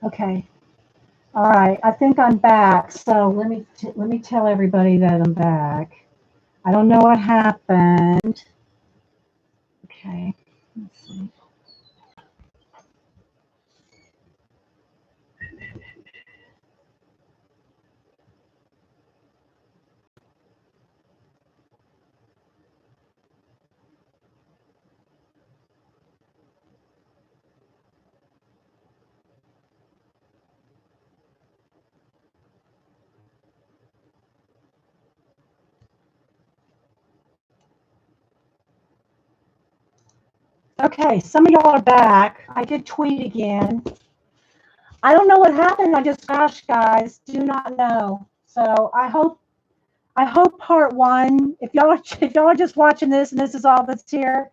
Okay. All right. I think I'm back. So let me tell everybody that I'm back. I don't know what happened. Okay. Let's see. Okay. Some of y'all are back. I did tweet again. I don't know what happened. I just, gosh, guys, do not know. So I hope part one. If y'all are just watching this and this is all that's here,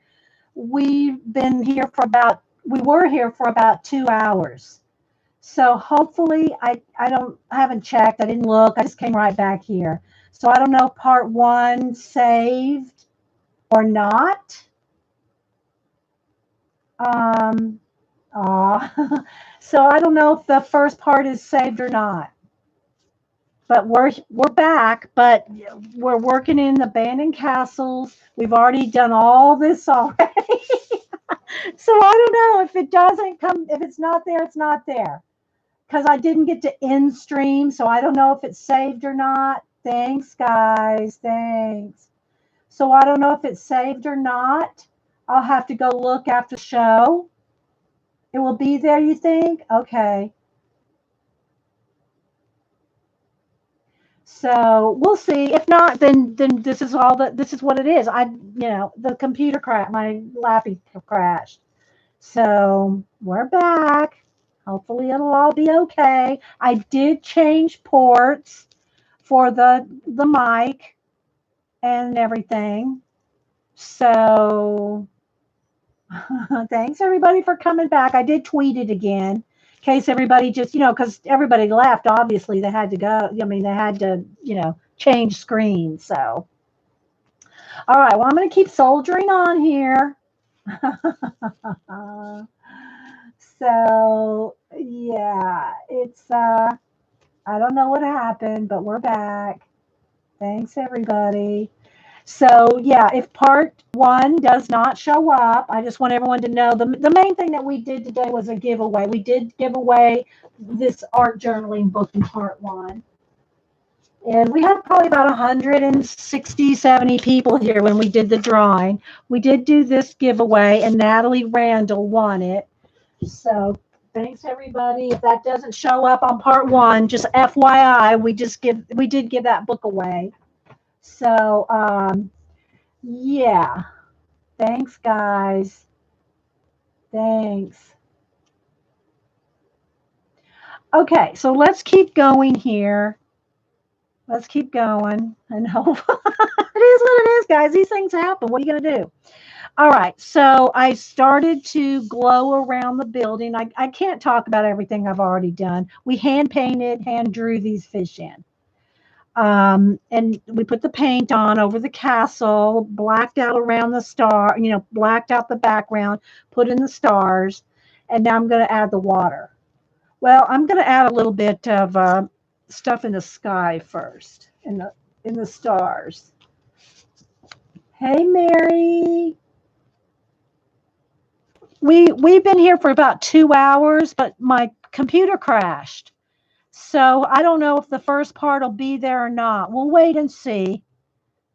we've been here for about. We were here for about 2 hours. So hopefully, I haven't checked. I didn't look. I just came right back here. So I don't know if part one saved or not. Um, so I don't know if the first part is saved or not. But we're back. But we're working in abandoned castles. We've already done all this already. So I don't know if it doesn't come. If it's not there, it's not there. Because I didn't get to end stream, so I don't know if it's saved or not. Thanks, guys. Thanks. So I don't know if it's saved or not. I'll have to go look after the show. It will be there, you think? Okay. So we'll see. If not, then this is what it is. The computer crash, my lappy crashed. So we're back. Hopefully it'll all be okay. I did change ports for the mic and everything. So thanks everybody for coming back. I did tweet it again in case everybody just, because everybody left. Obviously, they had to go. I mean, they had to, change screens. So, all right. Well, I'm going to keep soldiering on here. So, yeah, it's, I don't know what happened, but we're back. Thanks, everybody. So yeah, if part one does not show up, I just want everyone to know the main thing that we did today was a giveaway. We did give away this art journaling book in part one. And we had probably about 160, 70 people here when we did the drawing. We did do this giveaway, and Natalie Randall won it. So thanks everybody. If that doesn't show up on part one, just FYI, we did give that book away. So yeah. Thanks, guys. Thanks. Okay, so let's keep going here. Let's keep going and hope it is what it is, guys. These things happen. What are you going to do? All right, so I started to glow around the building. I can't talk about everything I've already done. We hand painted, hand drew these fish in. And we put the paint on over the castle, blacked out around the star, blacked out the background, put in the stars, and now I'm going to add the water. Well, I'm going to add a little bit of stuff in the sky first, in the stars. Hey, Mary. We've been here for about 2 hours, but my computer crashed. So I don't know if the first part will be there or not. We'll wait and see.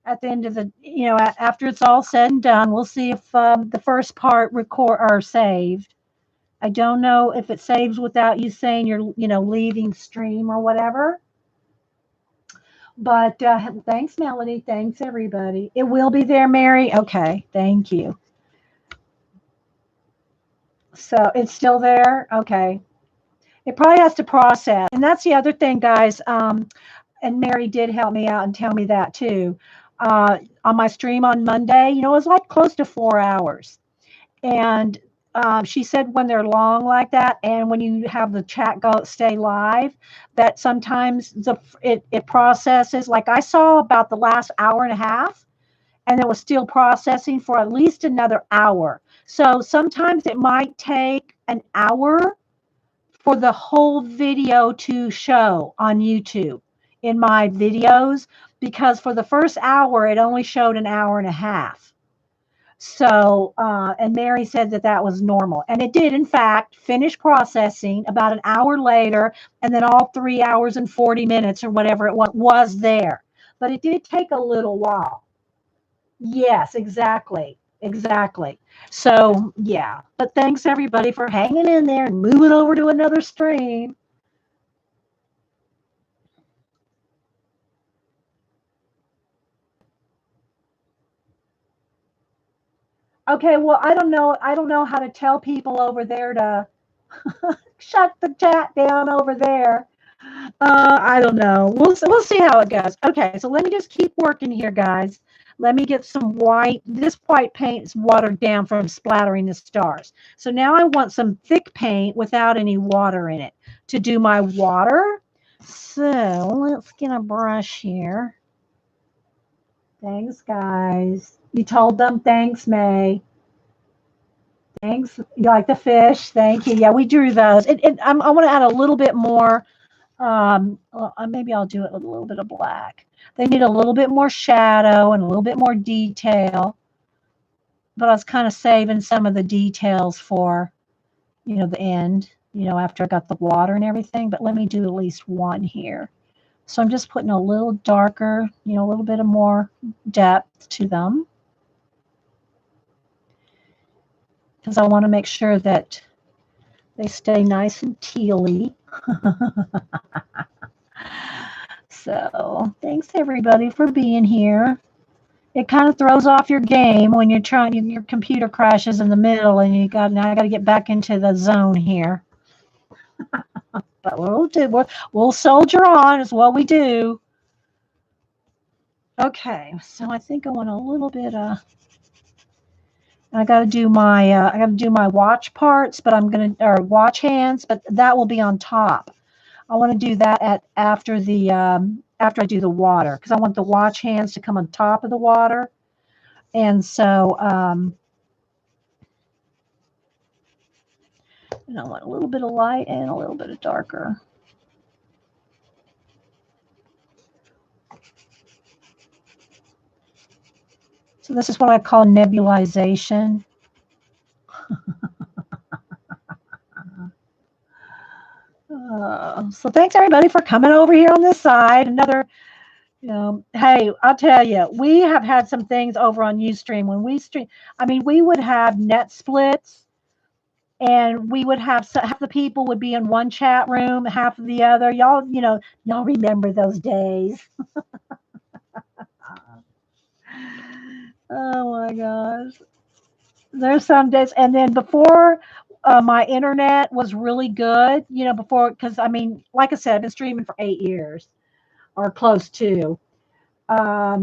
At the end of after it's all said and done, we'll see if the first part record or saved. I don't know if it saves without you saying you're, leaving stream or whatever. But thanks, Melody. Thanks, everybody. It will be there, Mary. Okay, thank you. So it's still there. Okay. It probably has to process, and that's the other thing, guys. And Mary did help me out and tell me that too. On my stream on Monday, it was like close to 4 hours. And she said when they're long like that, and when you have the chat go stay live, that sometimes it processes. Like I saw about the last hour and a half, and it was still processing for at least another hour. So sometimes it might take an hour for the whole video to show on YouTube in my videos, because for the first hour, it only showed an hour and a half. So, and Mary said that that was normal. And it did, in fact, finish processing about an hour later, and then all 3 hours and 40 minutes or whatever it was there. But it did take a little while. Yes, exactly. Exactly. So, yeah. But thanks everybody for hanging in there and moving over to another stream. Okay, well, I don't know. I don't know how to tell people over there to shut the chat down over there. I don't know. We'll see how it goes. Okay, so let me just keep working here, guys. Let me get some white. This white paint is watered down from splattering the stars. So now I want some thick paint without any water in it to do my water. So let's get a brush here. Thanks, guys. You told them. Thanks, May. Thanks. You like the fish? Thank you. Yeah, we drew those. I want to add a little bit more. Well, maybe I'll do it with a little bit of black. They need a little bit more shadow and a little bit more detail. But I was kind of saving some of the details for, the end, after I got the water and everything. But let me do at least one here. So I'm just putting a little darker, a little bit of more depth to them. Because I want to make sure that they stay nice and tealy. So thanks everybody for being here. It kind of throws off your game when you're trying, your computer crashes in the middle and I got to get back into the zone here. But we'll soldier on is what we do. Okay, so I think I want a little bit of, I got to do my watch parts, but or watch hands, but that will be on top. I want to do that after I do the water, because I want the watch hands to come on top of the water. And so, and I want a little bit of light and a little bit of darker. So this is what I call nebulization. So thanks everybody for coming over here on this side. Another, hey, I'll tell you, we have had some things over on Ustream when we stream. I mean, we would have net splits, and we would have half the people would be in one chat room, half of the other. Y'all, y'all remember those days. Oh my gosh. There's some days, and then before my internet was really good, before, because I mean, like I said, I've been streaming for 8 years or close to. I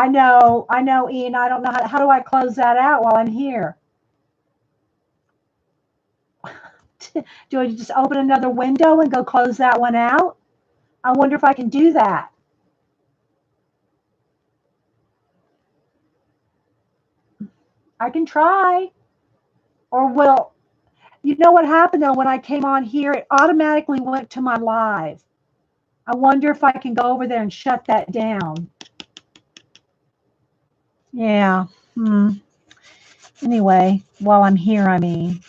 know, Ian. I don't know how do I close that out while I'm here? Do I just open another window and go close that one out? I wonder if I can do that. I can try. Or will, you know what happened though, when I came on here, it automatically went to my live. I wonder if I can go over there and shut that down. Yeah. Anyway, while I'm here, I mean.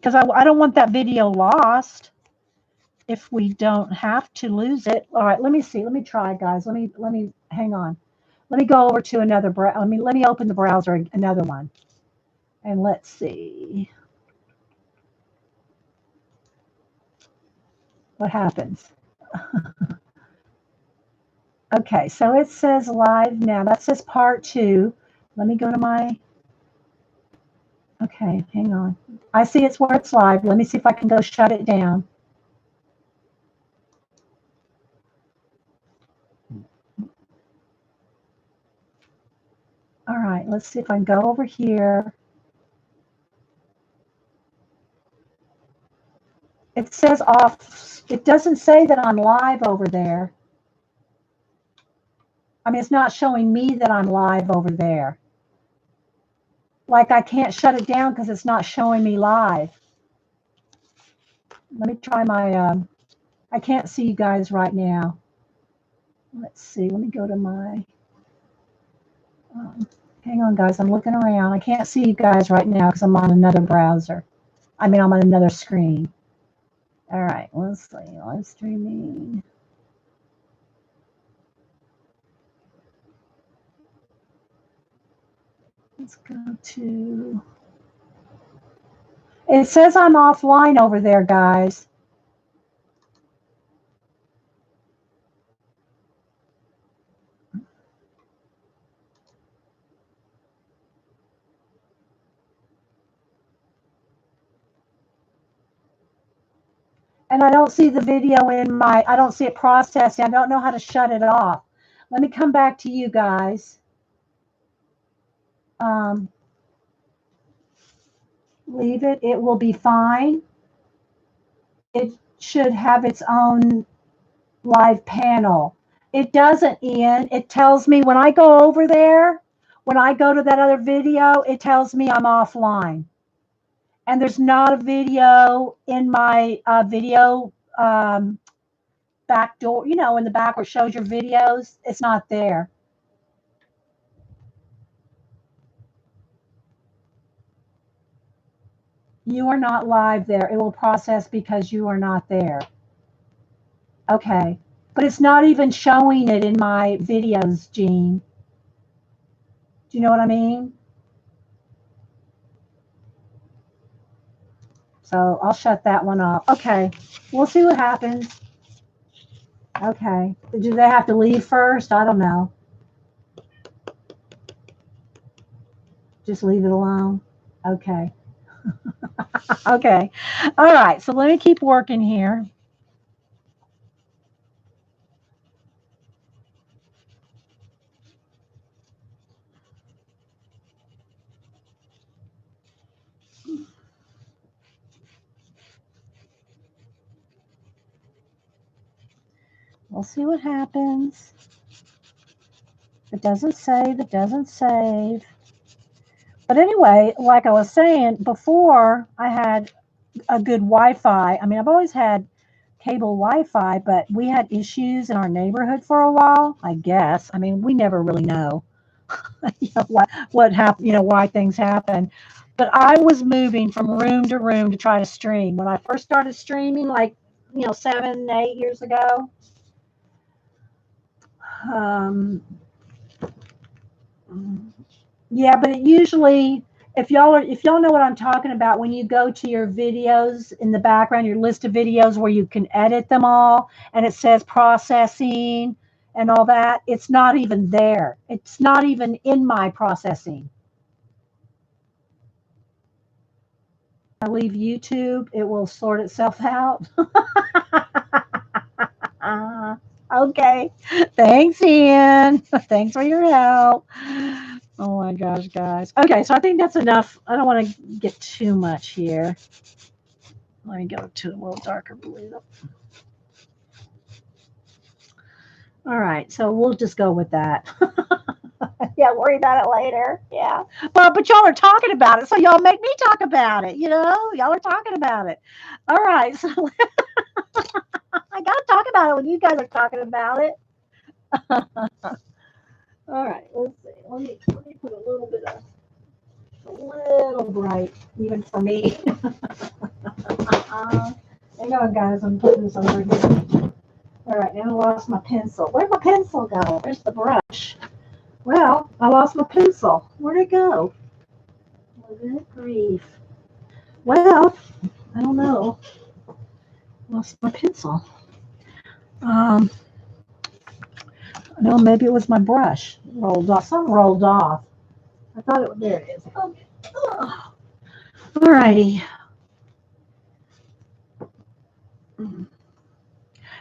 Because I don't want that video lost if we don't have to lose it. All right, let me see. Let me try, guys. Let me hang on. Let me go over to another let me open the browser, another one. And let's see what happens. Okay, so it says live now. That says part 2. Let me go to my, okay, hang on. I see it's where it's live. Let me see if I can go shut it down. All right, let's see if I can go over here. It says off. It doesn't say that I'm live over there. I mean, it's not showing me that I'm live over there. like I can't shut it down because it's not showing me live. Let me try my, I can't see you guys right now. Let's see, let me go to my, hang on guys, I'm looking around. I can't see you guys right now because I'm on another browser. I mean, I'm on another screen. All right, let's see, live streaming. Let's go to, it says I'm offline over there, guys. And I don't see the video in my, I don't see it processing. I don't know how to shut it off. Let me come back to you guys. Leave it. It will be fine. It should have its own live panel. It doesn't, Ian. It tells me when I go over there, when I go to that other video, it tells me I'm offline. And there's not a video in my video back door, you know, in the back where it shows your videos. It's not there. You are not live there. It will process because you are not there. Okay. But it's not even showing it in my videos, Jean. Do you know what I mean? So I'll shut that one off. Okay. We'll see what happens. Okay. Do they have to leave first? I don't know. Just leave it alone. Okay. Okay. All right. So let me keep working here. We'll see what happens. If it doesn't save, it doesn't save. But anyway, like I was saying before, I had a good Wi-Fi. I mean, I've always had cable Wi-Fi, but we had issues in our neighborhood for a while, I guess. I mean, we never really know, you know, what happened, you know, why things happen. But I was moving from room to room to try to stream. When I first started streaming, like, you know, 7, 8 years ago, um, yeah, but it usually, if y'all know what I'm talking about, when you go to your videos in the background, your list of videos where you can edit them all, and it says processing and all that, it's not even there. It's not even in my processing. I leave YouTube, it will sort itself out. Okay. Thanks, Ian. Thanks for your help. Oh my gosh, guys. Okay, so I think that's enough. I don't want to get too much here. Let me go to a little darker blue. All right, so we'll just go with that. Yeah, worry about it later. Yeah. Well, but y'all are talking about it, so y'all make me talk about it. You know, y'all are talking about it. All right, so I got to talk about it when you guys are talking about it. All right, let's see. Let me put a little bit of a little bright, even for me. Hang on, guys. I'm putting this over here. All right, now I lost my pencil. Where'd my pencil go? There's the brush. Well, I lost my pencil. Where'd it go? Oh, good grief. Well, I don't know. Lost my pencil. No, maybe it was my brush rolled off. Something rolled off. I thought it was, there it is. Okay. Oh. All righty.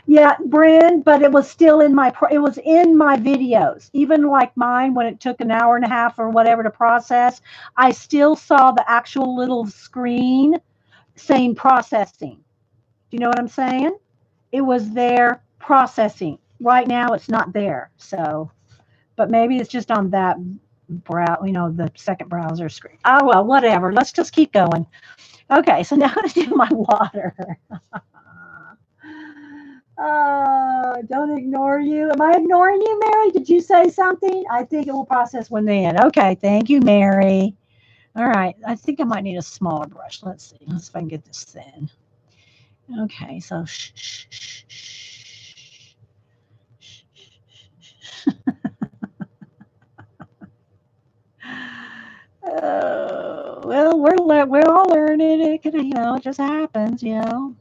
Yeah, Bryn, but it was still in my, it was in my videos. Even like mine, when it took an hour and a half or whatever to process, I still saw the actual little screen saying processing. Do you know what I'm saying? It was there processing. Right now, it's not there. So, but maybe it's just on that the second browser screen. Oh, well, whatever. Let's just keep going. Okay, so now I'm going to do my water. Don't ignore you. Am I ignoring you, Mary? Did you say something? I think it will process when they end. Okay, thank you, Mary. All right, I think I might need a smaller brush. Let's see. Let's see if I can get this thin. Okay, so shh, shh, shh, shh. Well, we're all learning. It could, it just happens. So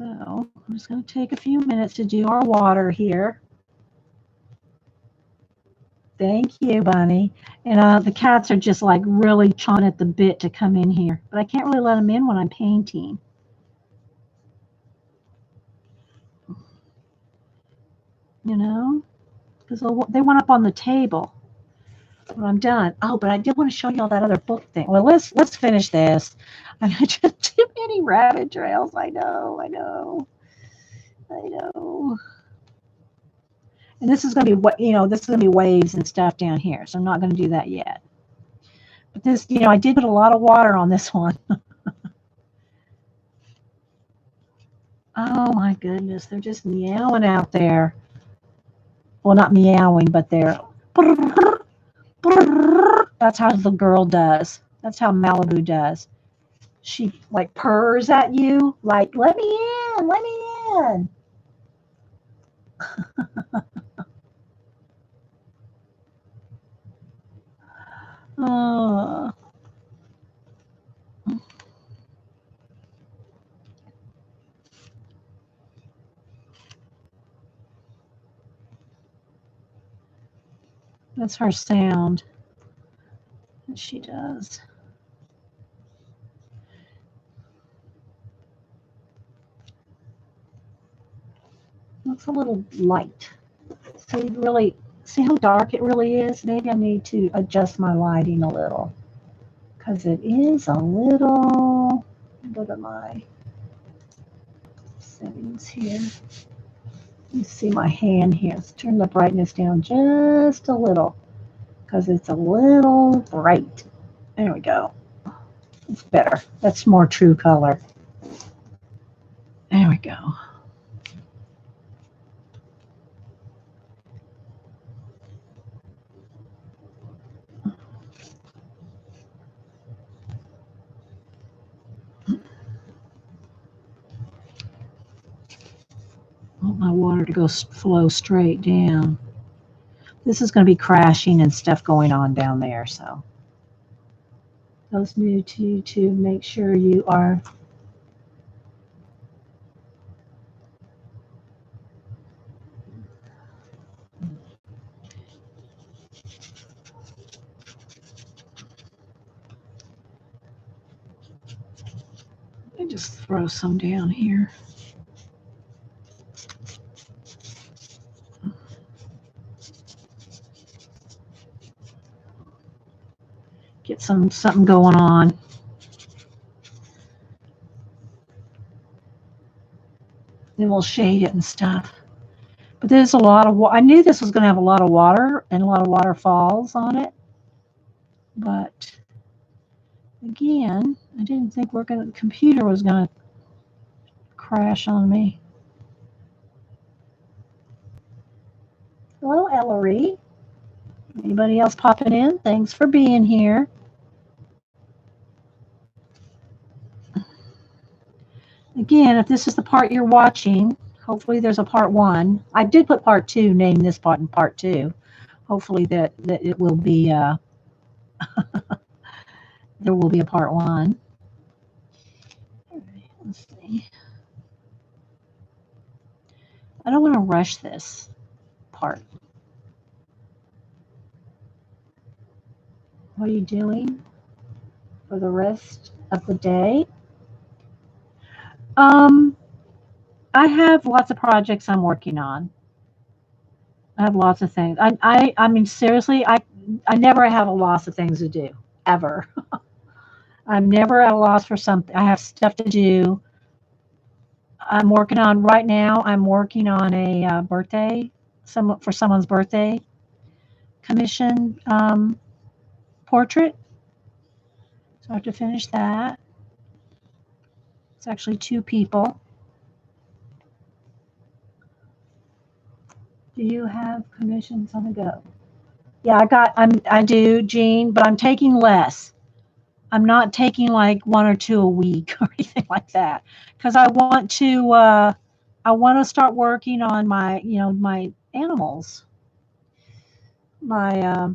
I'm just going to take a few minutes to do our water here. Thank you, Bunny. And the cats are just like really chawing at the bit to come in here, but I can't really let them in when I'm painting. Because they went up on the table when I'm done. Oh, but I did want to show you all that other book thing. Well, let's finish this. I just too many rabbit trails. I know. And this is going to be this is going to be waves and stuff down here, so I'm not going to do that yet. But this, I did put a lot of water on this one. Oh my goodness, they're just meowing out there. Well, not meowing, but they're. That's how the girl does. That's how Malibu does. She like purrs at you, like, let me in, let me in. Oh. That's her sound that she does. Looks a little light. See how dark it really is? Maybe I need to adjust my lighting a little because it is a little. Go to my settings here. You see my hand here. Let's turn the brightness down just a little because it's a little bright. There we go. It's better. That's more true color. There we go. I want my water to flow straight down. This is going to be crashing and stuff going on down there, so those new to YouTube, make sure you are let me just throw some down here. Get something going on. Then we'll shade it and stuff. But there's a lot of I knew this was going to have a lot of water and a lot of waterfalls on it. But again, I didn't think the computer was going to crash on me. Hello, Ellery. Anybody else popping in? Thanks for being here. Again, if this is the part you're watching, hopefully there's a part 1. I did put part 2, name this part in part 2. Hopefully that it will be there will be a part 1. All right, let's see. I don't want to rush this part. What are you doing for the rest of the day? I have lots of projects I'm working on. I have lots of things. I mean, seriously, I never have a loss of things to do, ever. I'm never at a loss for something. I have stuff to do. I'm working on right now. I'm working on a birthday, for someone's birthday commission portrait. So I have to finish that. It's actually 2 people. Do you have commissions on the go? Yeah, I do, Jean, but I'm taking less. I'm not taking like 1 or 2 a week or anything like that because I want to start working on my, my animals, my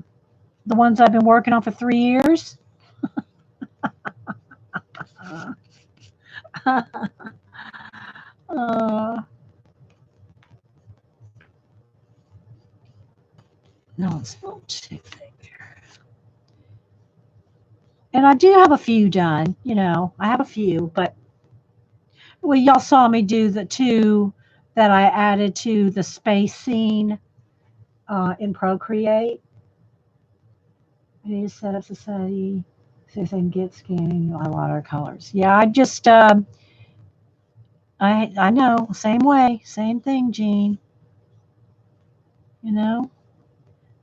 the ones I've been working on for 3 years. uh, no, it's not too thick there. And I do have a few done, I have a few, but well, y'all saw me do the 2 that I added to the space scene in Procreate. I need to set up society so they can get scanning a lot of colors. Yeah, I just I know, same way, same thing, Jean. You know,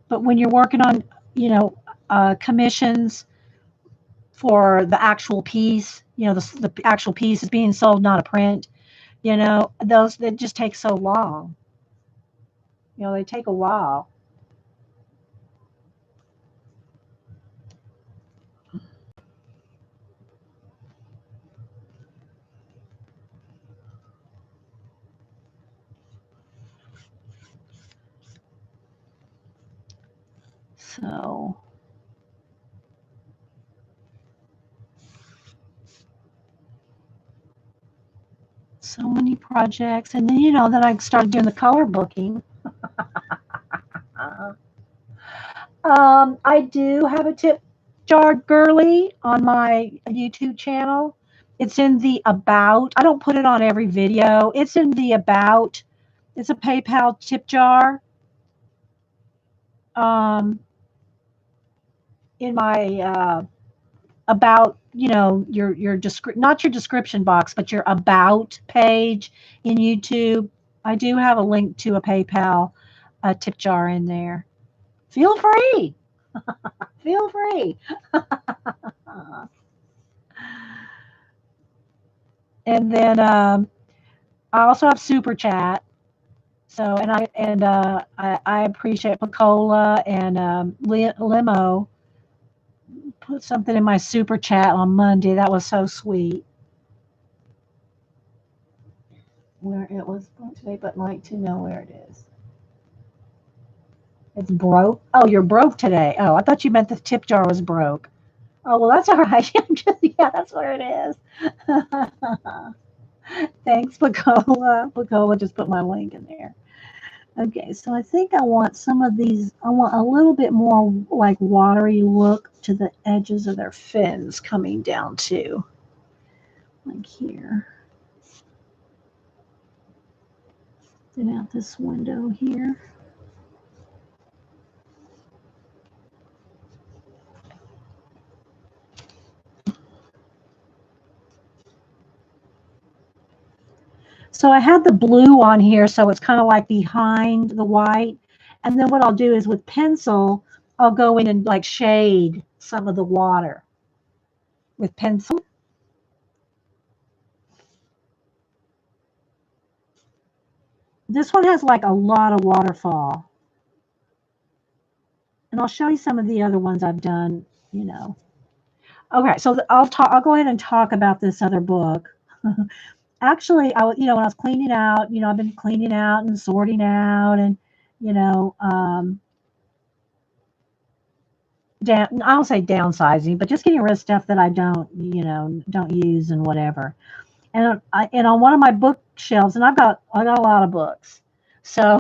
but when you're working on commissions for the actual piece, the actual piece is being sold, not a print. Those that just take so long. They take a while. So many projects, and then then I started doing the color booking. I do have a tip jar girly on my YouTube channel. It's in the about. I don't put it on every video. It's in the about. It's a PayPal tip jar. In my about, not your description box, but your about page in YouTube. I do have a link to a PayPal tip jar in there. Feel free. Feel free. And then I also have super chat. So I appreciate Pacola and Limo put something in my super chat on Monday. That was so sweet. Where it was today, but like to know where it is. It's broke. Oh, you're broke today. Oh, I thought you meant the tip jar was broke. Oh, well, that's all right. Yeah, that's where it is. Thanks, Pacola. Pacola just put my link in there. Okay, so I think I want some of these, I want a little bit more like watery look to the edges of their fins coming down too. Like here. Then out this window here. So I had the blue on here, so it's kind of like behind the white. And then what I'll do is with pencil, I'll go in and like shade some of the water with pencil. This one has like a lot of waterfall. And I'll show you some of the other ones I've done, Okay, so I'll go ahead and talk about this other book. Actually, when I was cleaning out, I've been cleaning out and sorting out and, I don't say downsizing, but just getting rid of stuff that I don't use and whatever. And on one of my bookshelves, and I got a lot of books. So,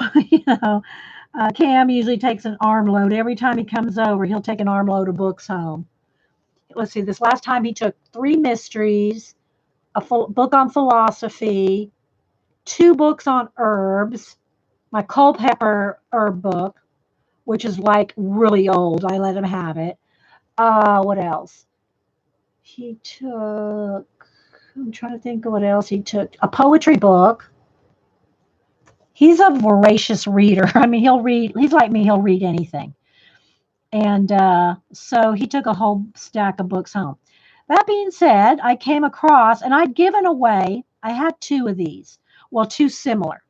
Cam usually takes an armload. Every time he comes over, he'll take an armload of books home. Let's see, this last time he took 3 mysteries, a book on philosophy, 2 books on herbs, my Culpeper herb book, which is like really old. I let him have it. What else? He took, I'm trying to think of what else he took. A poetry book. He's a voracious reader. I mean, he'll read, he's like me, he'll read anything. And so he took a whole stack of books home. That being said, I came across, and I'd given away, I had two of these, well, two similar.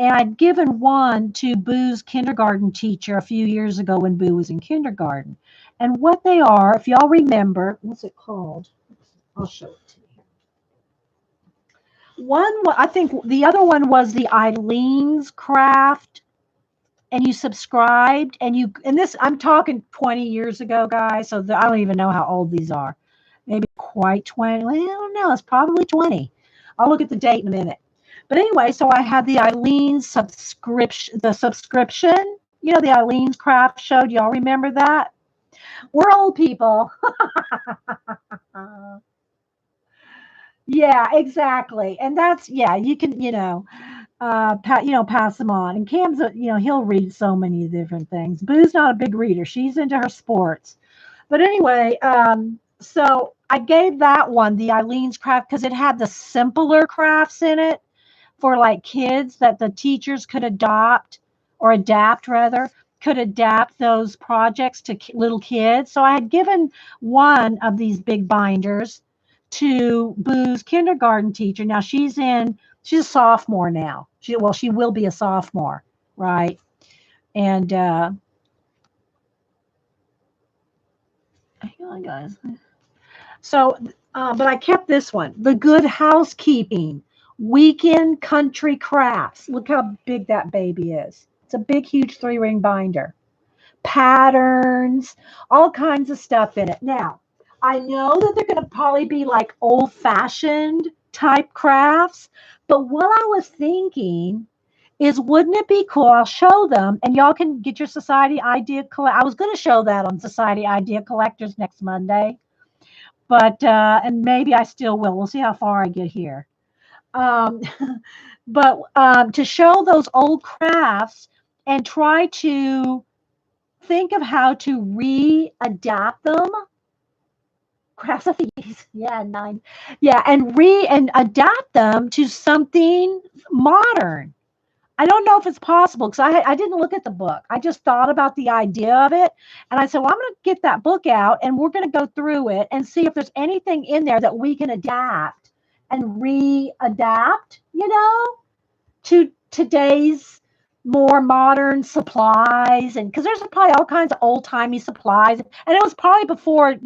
And I'd given one to Boo's kindergarten teacher a few years ago when Boo was in kindergarten. And what they are, if y'all remember, what's it called? I'll show it to you. One, I think the other one was the Eileen's Craft, and you subscribed, and this, I'm talking 20 years ago, guys, so I don't even know how old these are. Maybe quite 20. Well, I don't know. It's probably 20. I'll look at the date in a minute. But anyway, so I had the Eileen's subscription, the Eileen's Craft Show. Do y'all remember that? We're old people. Yeah, exactly. And that's, yeah, you can, pass them on. And Cam's, he'll read so many different things. Boo's not a big reader. She's into her sports. But anyway, so I gave that one, the Eileen's Craft, because it had the simpler crafts in it for like kids that the teachers could adapt rather, could adapt those projects to little kids. So I had given one of these big binders to Boo's kindergarten teacher. Now she's a sophomore now. She will be a sophomore, right? And hang on, guys. So, but I kept this one, the Good Housekeeping Weekend Country Crafts. Look how big that baby is. It's a big, huge 3-ring binder. Patterns, all kinds of stuff in it. Now, I know that they're going to probably be like old-fashioned type crafts, but what I was thinking is, wouldn't it be cool? I'll show them, and y'all can get your Society Idea I was going to show that on Society Idea Collectors next Monday, but and maybe I still will. We'll see how far I get here. But to show those old crafts and try to think of how to readapt them. Crafts of these, yeah, 9, yeah, and adapt them to something modern. I don't know if it's possible because I didn't look at the book. I just thought about the idea of it, and I said, well, I'm going to get that book out, and we're going to go through it and see if there's anything in there that we can adapt and readapt, to today's more modern supplies, and because there's probably all kinds of old-timey supplies, and it was probably before,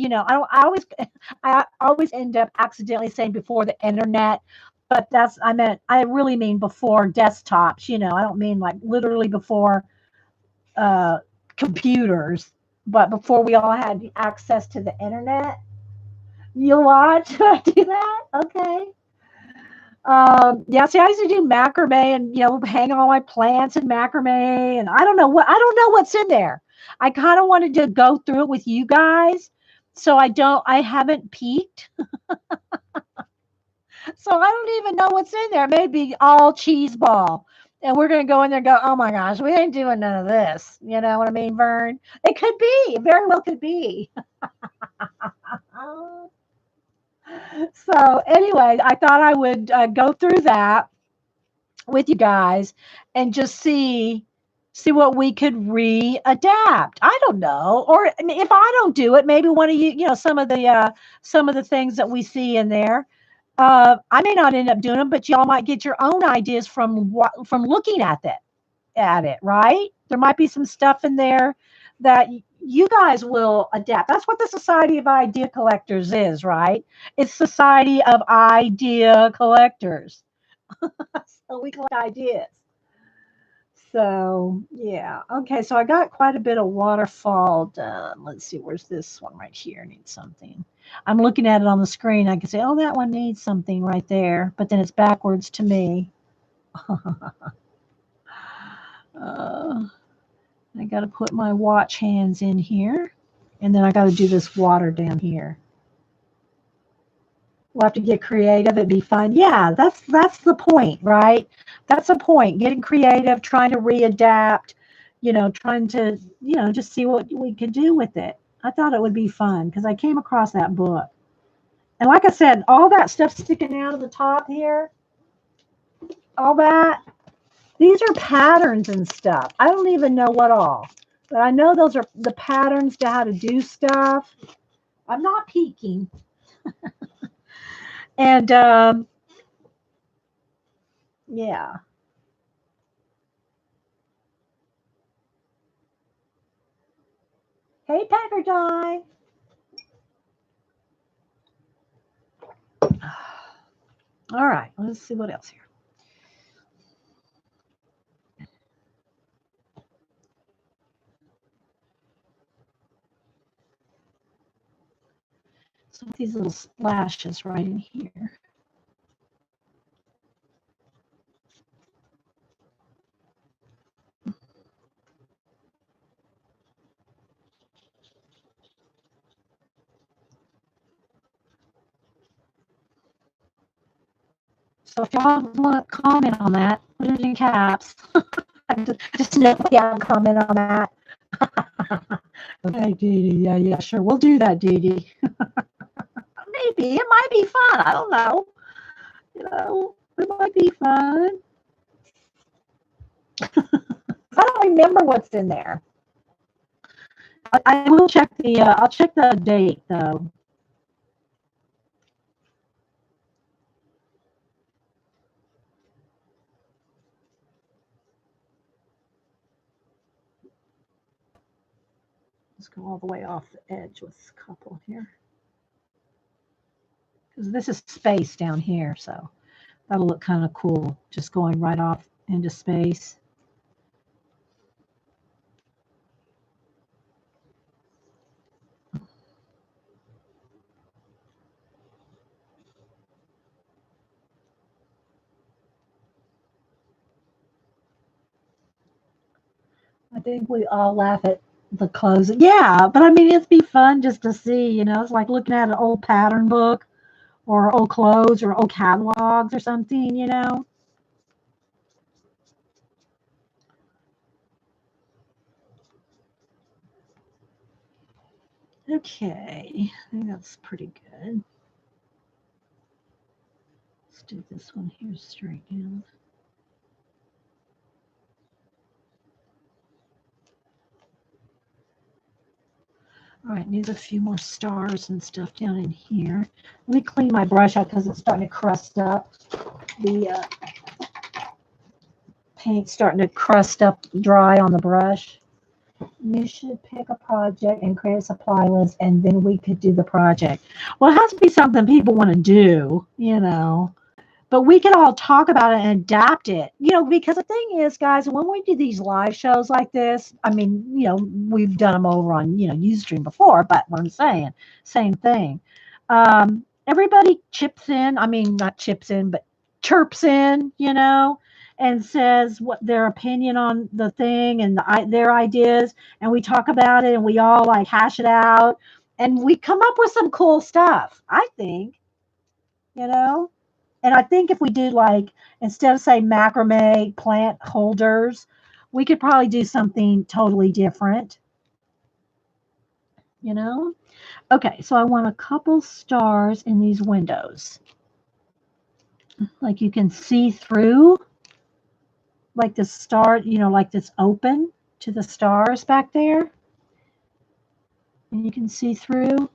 I always end up accidentally saying before the internet, but I really mean before desktops, I don't mean like literally before computers, but before we all had access to the internet. You watch? Do I do that? Okay. Yeah, see, I used to do macrame and, hang all my plants in macrame, and I don't know what's in there. I kind of wanted to go through it with you guys. So I haven't peeked. So I don't even know what's in there. Maybe all cheese ball. And we're going to go in there and go, oh my gosh, we ain't doing none of this. You know what I mean, Vern? It could be. It very well could be. So anyway, I thought I would go through that with you guys and just see what we could readapt. I don't know, or if I don't do it, maybe one of you, some of the things that we see in there. I may not end up doing them, but y'all might get your own ideas from looking at it. Right? There might be some stuff in there that you guys will adapt. That's what the Society of Idea Collectors is, right? It's Society of Idea Collectors. So we collect ideas. So yeah, okay. So I got quite a bit of waterfall done. Let's see, where's this one right here? Needs something. I'm looking at it on the screen. I can say, oh, that one needs something right there, but then it's backwards to me. I got to put my watch hands in here, and then I got to do this water down here. We'll have to get creative. It'd be fun. Yeah, that's the point, right? That's the point. Getting creative, trying to readapt, trying to, just see what we could do with it. I thought it would be fun because I came across that book. And like I said, all that stuff sticking out of the top here, all that, these are patterns and stuff. I don't even know what all, but I know those are the patterns to how to do stuff. I'm not peeking. And yeah. Hey, Packer Die. All right, let's see what else here. So these little splashes right in here. So if y'all want to comment on that, put it in caps. just know we have a comment on that. Okay, Dee Dee. Yeah, sure. We'll do that, Dee Dee. Maybe. It might be fun. I don't know. It might be fun. I don't remember what's in there. I will check I'll check the date, though. Let's go all the way off the edge with a couple here. Because this is space down here, so that'll look kind of cool, just going right off into space. I think we all laugh at the clothes. Yeah, but I mean, it'd be fun just to see, it's like looking at an old pattern book or old clothes or old catalogs or something. Okay, I think that's pretty good. Let's do this one here straight down. All right, needs a few more stars and stuff down in here. Let me clean my brush out because it's starting to crust up. The paint's starting to crust up dry on the brush. You should pick a project and create a supply list, and then we could do the project. Well, it has to be something people want to do, but we can all talk about it and adapt it, because the thing is, guys, when we do these live shows like this, I mean, we've done them over on, Ustream before, but what I'm saying, same thing. Everybody chips in, I mean, not chips in, but chirps in, and says what their opinion on the thing and their ideas, and we talk about it and we all like hash it out and we come up with some cool stuff, I think, and I think if we do, like, instead of say macrame plant holders, we could probably do something totally different, Okay, so I want a couple stars in these windows. Like you can see through, like the star, like this open to the stars back there. And you can see through.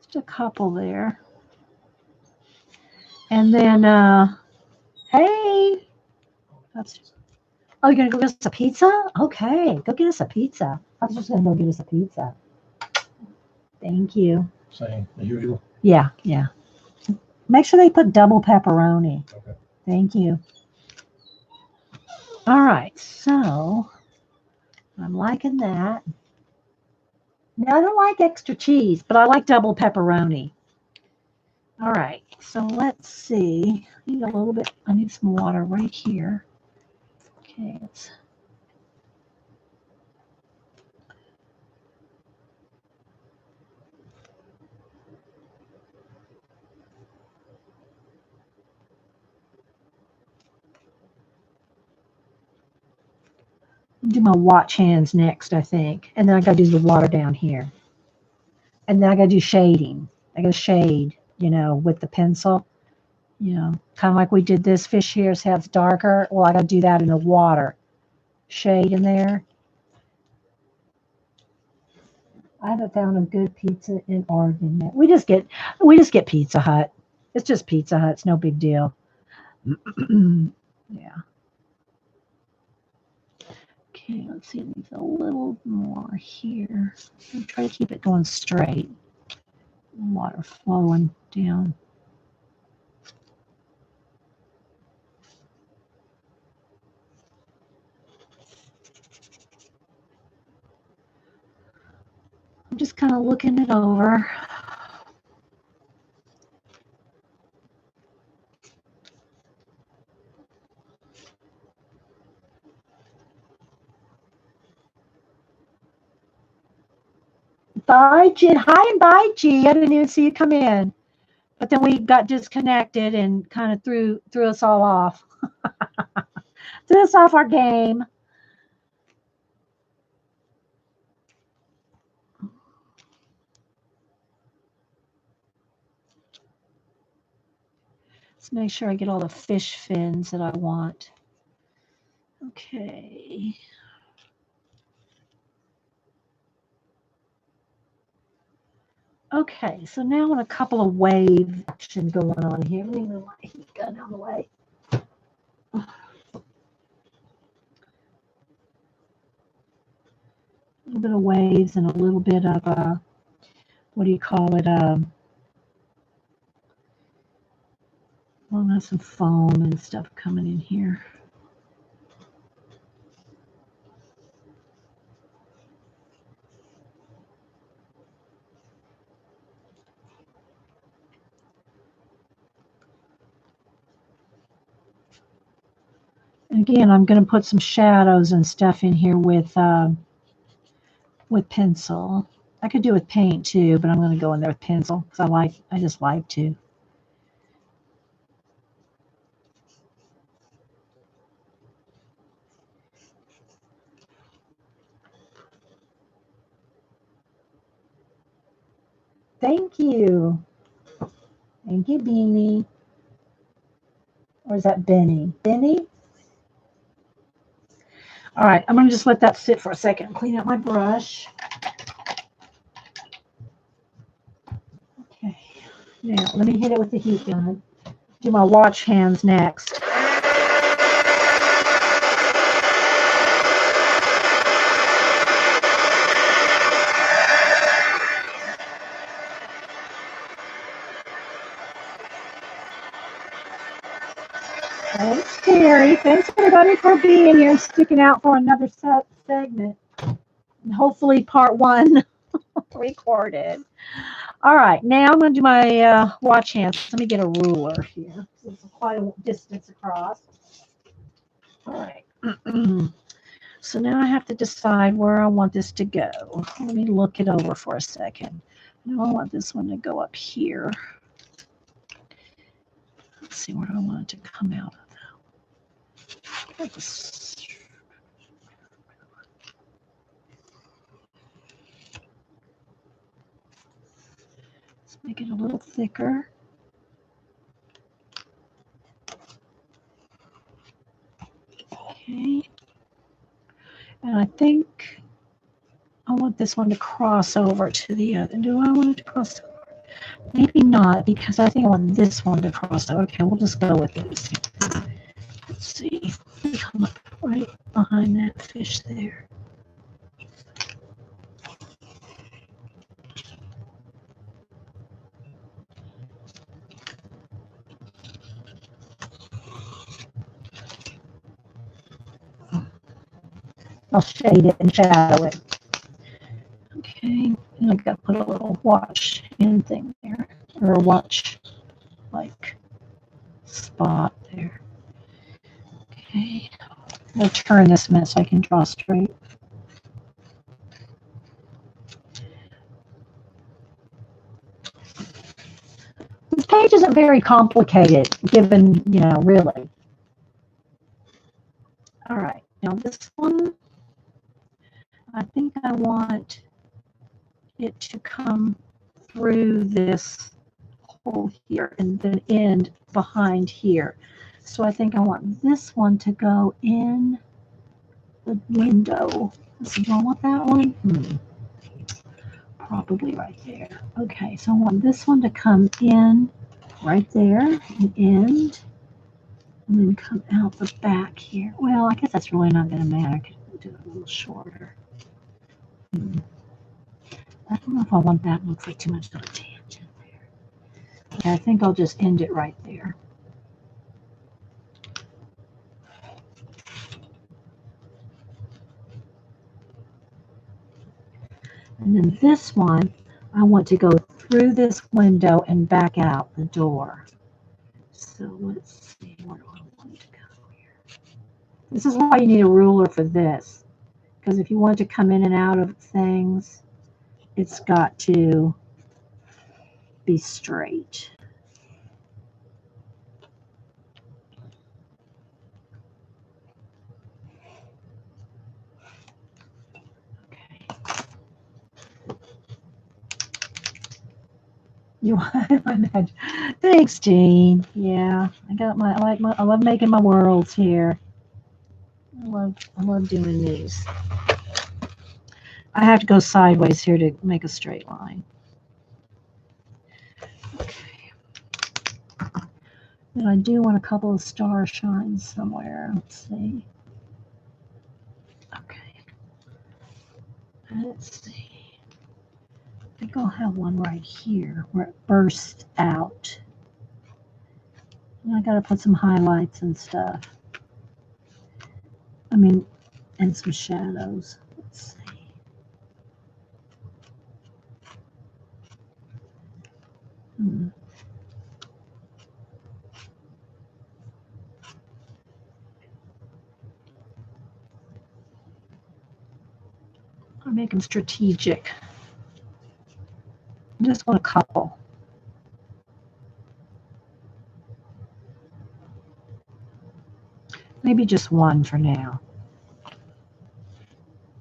Just a couple there. And then, hey, oh, you're going to go get us a pizza? Okay, go get us a pizza. I was just going to go get us a pizza. Thank you. Same as usual? Yeah. Make sure they put double pepperoni. Okay. Thank you. All right, so I'm liking that. Now, I don't like extra cheese, but I like double pepperoni. All right, so let's see. I need a little bit, I need some water right here. Okay, let's. Do my watch hands next, I think. And then I got to do the water down here. And then I got to do shading. I got to shade, you know, with the pencil. You know, kind of like we did this fish here, so it's darker. Well, I got to do that in the water. Shade in there. I haven't found a good pizza in Oregon yet. We just get Pizza Hut. It's just Pizza Hut. It's no big deal. Yeah. Okay, let's see. There's a little more here. I'll try to keep it going straight. Water flowing down. I'm just kind of looking it over. Bye, G. Hi and bye, G. I didn't even see you come in. But then we got disconnected and kind of threw us all off. Threw us off our game. Let's make sure I get all the fish fins that I want. Okay. Okay, so now I want a couple of wave action going on here. Let me move my heat gun out of the way. A little bit of waves and a little bit of, what do you call it? Well, there's some foam and stuff coming in here. And again, I'm going to put some shadows and stuff in here with pencil. I could do with paint too, but I'm going to go in there with pencil because I just like to. Thank you. Thank you, Beanie. Or is that Benny? Benny? All right, I'm going to just let that sit for a second and clean up my brush. Okay, now let me hit it with the heat gun. Do my watch hands next. Thanks, Terry. Thanks, everybody, for being here and sticking out for another segment. And hopefully part one recorded. All right, now I'm going to do my watch hands. Let me get a ruler here. It's quite a distance across. All right. So now I have to decide where I want this to go. Let me look it over for a second. Now I want this one to go up here. Let's see where I want it to come out of. Let's make it a little thicker. Okay. And I think I want this one to cross over to the other. Do I want it to cross over? Maybe not, because I think I want this one to cross over. Okay, we'll just go with this. Let's see. Come up right behind that fish there. I'll shade it and shadow it. Okay, and I got to put a little watch in thing there, or a watch like spot there. Okay, I'm going to turn this mess so I can draw straight. This page isn't very complicated, given, you know, really. All right, now this one, I think I want it to come through this hole here and then end behind here. So I think I want this one to go in the window. So do I want that one? Probably right there. Okay, so I want this one to come in right there and end, and then come out the back here. Well, I guess that's really not going to matter. I could do it a little shorter. I don't know if I want that. It looks like too much of a tangent there. Okay, I think I'll just end it right there. And then this one, I want to go through this window and back out the door. So let's see, where do I want to go here? This is why you need a ruler for this. Because if you want to come in and out of things, it's got to be straight. You want my magic? Thanks, Jean. Yeah, I love making my worlds here. I love doing these. I have to go sideways here to make a straight line. Okay. And I do want a couple of star shines somewhere. Let's see. Okay. Let's see. I think I'll have one right here where it bursts out. And I gotta put some highlights and stuff. I mean, and some shadows. Let's see. I'll make them strategic. I just want a couple. Maybe just one for now.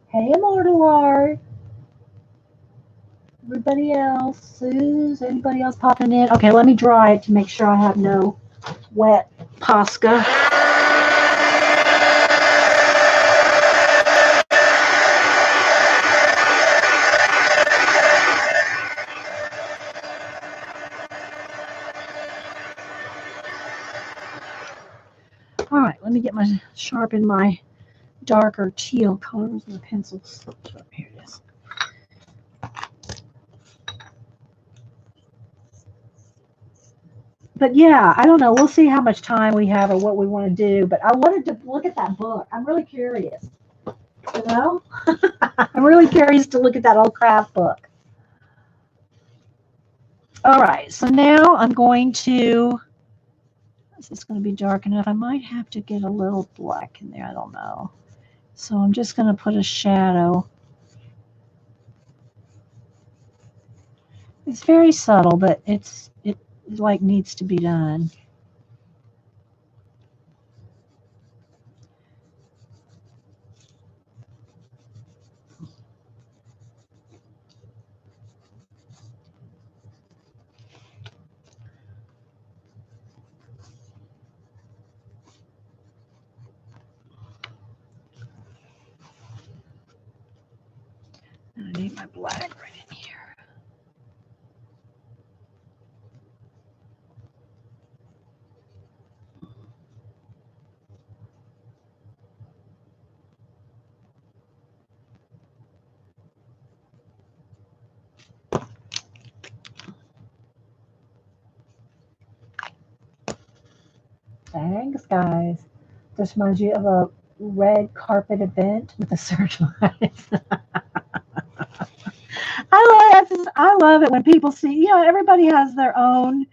Hey, Immortal Art. Everybody else, Suze, anybody else popping in? Okay, let me dry it to make sure I have no wet Posca. All right, let me get my sharpen my darker teal colors and the pencil slipped up. Here it is. But yeah, I don't know. We'll see how much time we have or what we want to do. But I wanted to look at that book. I'm really curious. You know? I'm really curious to look at that old craft book. All right, so now I'm going to, is this going to be dark enough? I might have to get a little black in there. I don't know. So I'm just going to put a shadow. It's very subtle, but it like needs to be done. I need my black right in here. Thanks, guys. This reminds you of a red carpet event with the searchlights. I love it when people see, you know, everybody has their own,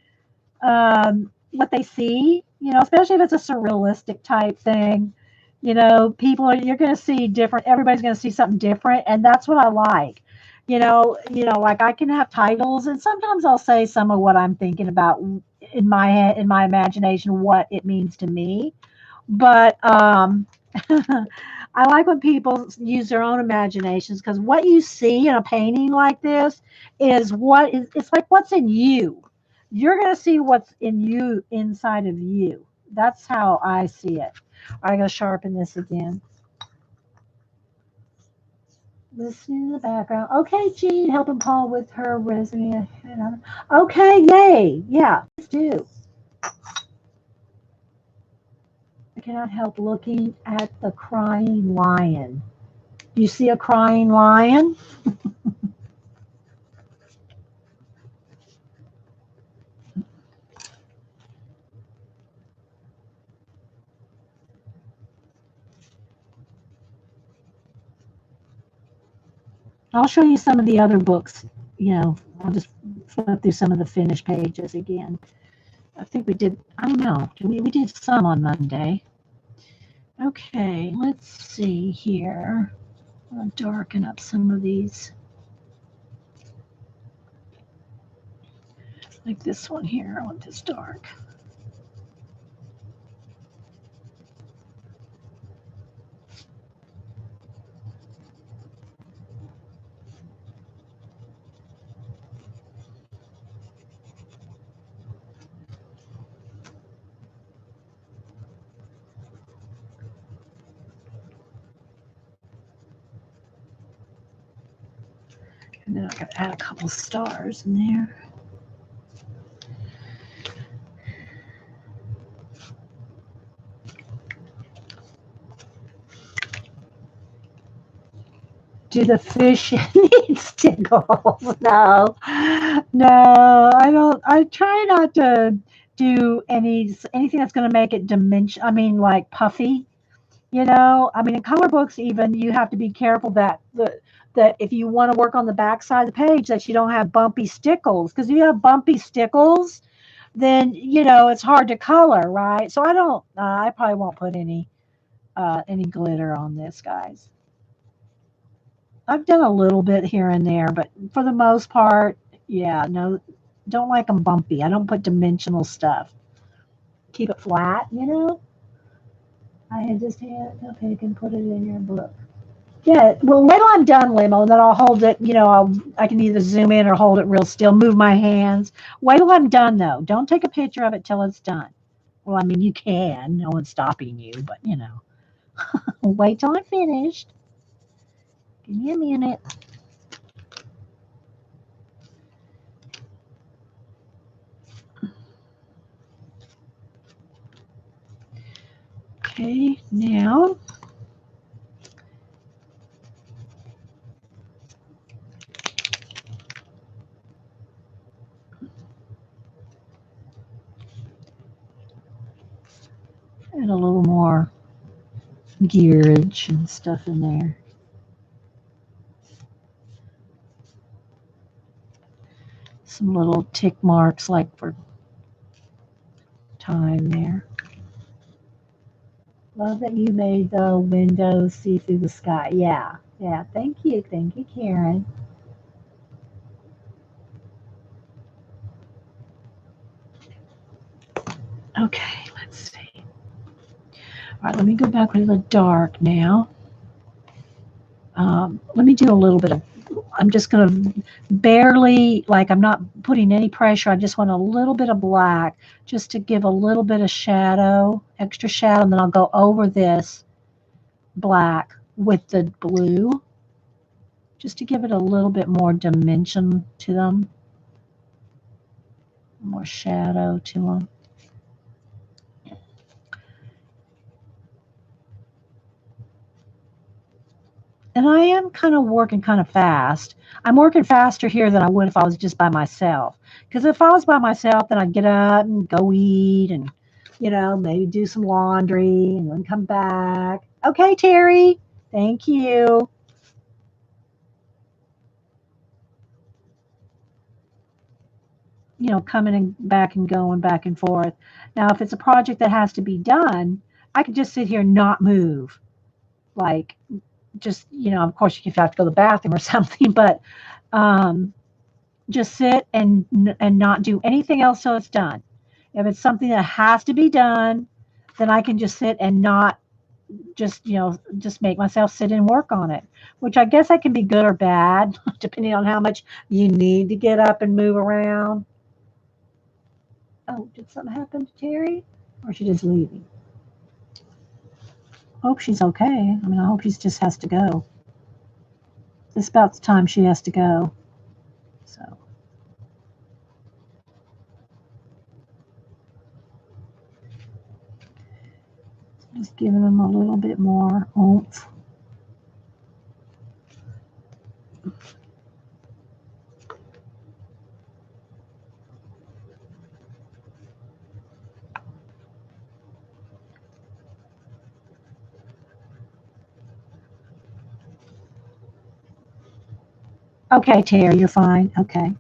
what they see, you know, especially if it's a surrealistic type thing. You know, you're going to see different, everybody's going to see something different. And that's what I like. You know, like I can have titles and sometimes I'll say some of what I'm thinking about in my head, in my imagination, what it means to me. But I like when people use their own imaginations, because what you see in a painting like this is it's like what's in you. You're going to see what's in you inside of you. That's how I see it. I'm going to sharpen this again. Listening in the background. Okay, Jean, helping Paul with her resume. Okay, yay. Yeah, let's do. I cannot help looking at the crying lion. Do you see a crying lion? I'll show you some of the other books. I'll just flip through some of the finished pages again. I think we did, I don't know, we did some on Monday. Okay, let's see here. I'll darken up some of these. Like this one here, I want this dark. And then I got to add a couple stars in there. Do the fish need stickles? No, no, I don't. I try not to do anything that's going to make it dimension. I mean, like puffy. I mean, in color books, even you have to be careful that if you want to work on the back side of the page, that you don't have bumpy stickles. Because if you have bumpy stickles, then it's hard to color, right? So I don't. I probably won't put any glitter on this, guys. I've done a little bit here and there, but for the most part, yeah, no, don't like them bumpy. I don't put dimensional stuff. Keep it flat. I had just had a pick and put it in your book. Yeah, well, wait till I'm done, Limo, and then I'll hold it. I can either zoom in or hold it real still, move my hands. Wait till I'm done, though. Don't take a picture of it till it's done. Well, I mean, you can. No one's stopping you, but wait till I'm finished. Give me a minute. Okay, now add a little more gearage and stuff in there. Some little tick marks like for time there. Love that you made the windows see through the sky. Yeah, yeah. Thank you, Karen. Okay, let's see. All right, let me go back to the dark now. Let me do a little bit of, I'm just going to barely, like I'm not putting any pressure. I just want a little bit of black just to give a little bit of shadow, extra shadow, and then I'll go over this black with the blue just to give it a little bit more dimension to them, more shadow to them. And I am kind of working kind of fast. I'm working faster here than I would if I was just by myself. Because if I was by myself, then I'd get up and go eat and, maybe do some laundry and then come back. Okay, Terry. Thank you. Coming and back and going back and forth. Now, if it's a project that has to be done, I could just sit here and not move. Like, just, of course, if you have to go to the bathroom or something, but just sit and not do anything else till it's done. If it's something that has to be done, then I can just sit and not just, just make myself sit and work on it, which I guess that can be good or bad, depending on how much you need to get up and move around. Oh, did something happen to Terry? Or is she just leaving? Hope she's okay. I mean, I hope she just has to go. It's about the time she has to go. So, just giving them a little bit more oomph. Okay, Terry, you're fine. Okay.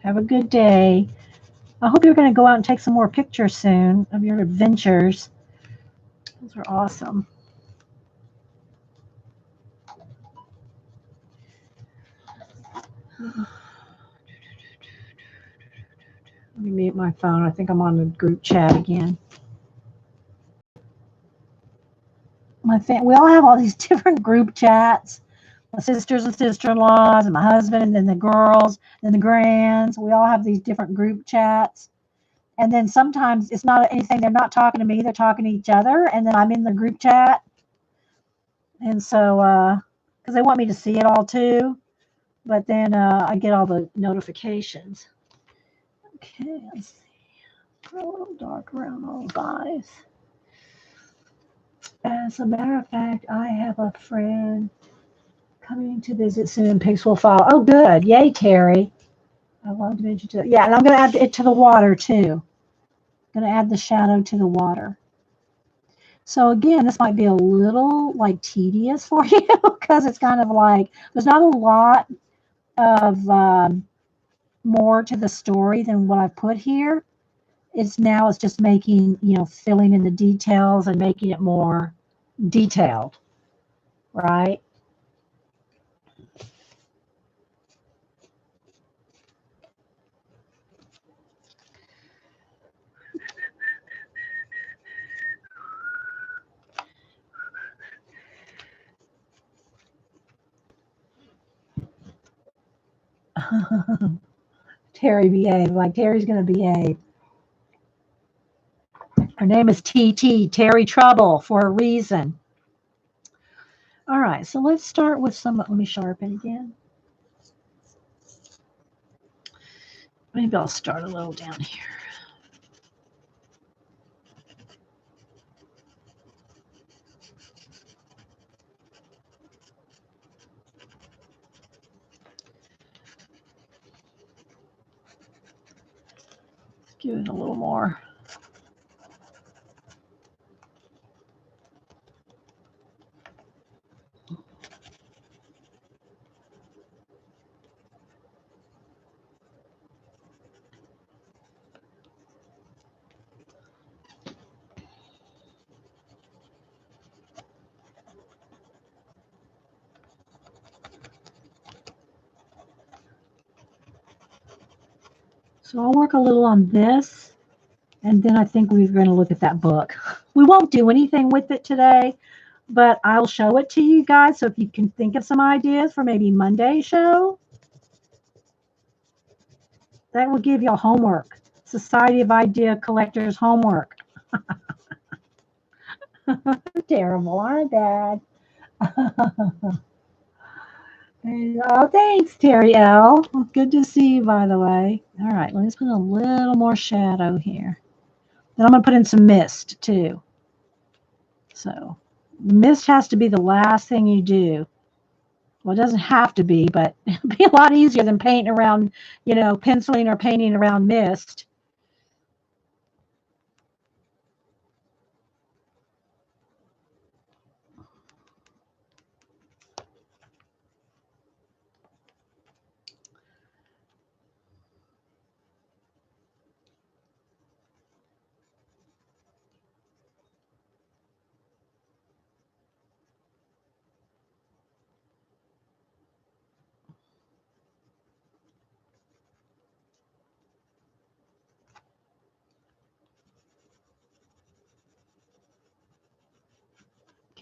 Have a good day. I hope you're going to go out and take some more pictures soon of your adventures. Those are awesome. Let me mute my phone. I think I'm on the group chat again. We all have all these different group chats. My sisters and sister-in-laws and my husband and then the girls and the grands. We all have these different group chats. And then sometimes it's not anything. They're not talking to me. They're talking to each other. And then I'm in the group chat. And so, because they want me to see it all too. But then I get all the notifications. Okay, let's see. A little dark around those eyes. As a matter of fact, I have a friend coming to visit soon. Pigs will follow. Oh, good. Yay, Terry. I wanted to mention to yeah, and I'm going to add it to the water too. Going to add the shadow to the water. So again, this might be a little like tedious for you because it's kind of like there's not a lot of more to the story than what I've put here. It's just making, filling in the details and making it more detailed, right? Terry behave like Terry's going to behave. Her name is TT, Terry Trouble, for a reason. All right, so let's start with some. Let me sharpen again. Maybe I'll start a little down here. Give it a little more. So I'll work a little on this, and then I think we're going to look at that book. We won't do anything with it today, but I'll show it to you guys. So if you can think of some ideas for maybe Monday's show, that will give you homework. Society of Idea Collectors homework. Terrible, aren't bad. Oh, thanks, Terry L. Good to see you, by the way. All right, let's put a little more shadow here. Then I'm going to put in some mist, too. So mist has to be the last thing you do. Well, it doesn't have to be, but it'll be a lot easier than painting around, penciling or painting around mist.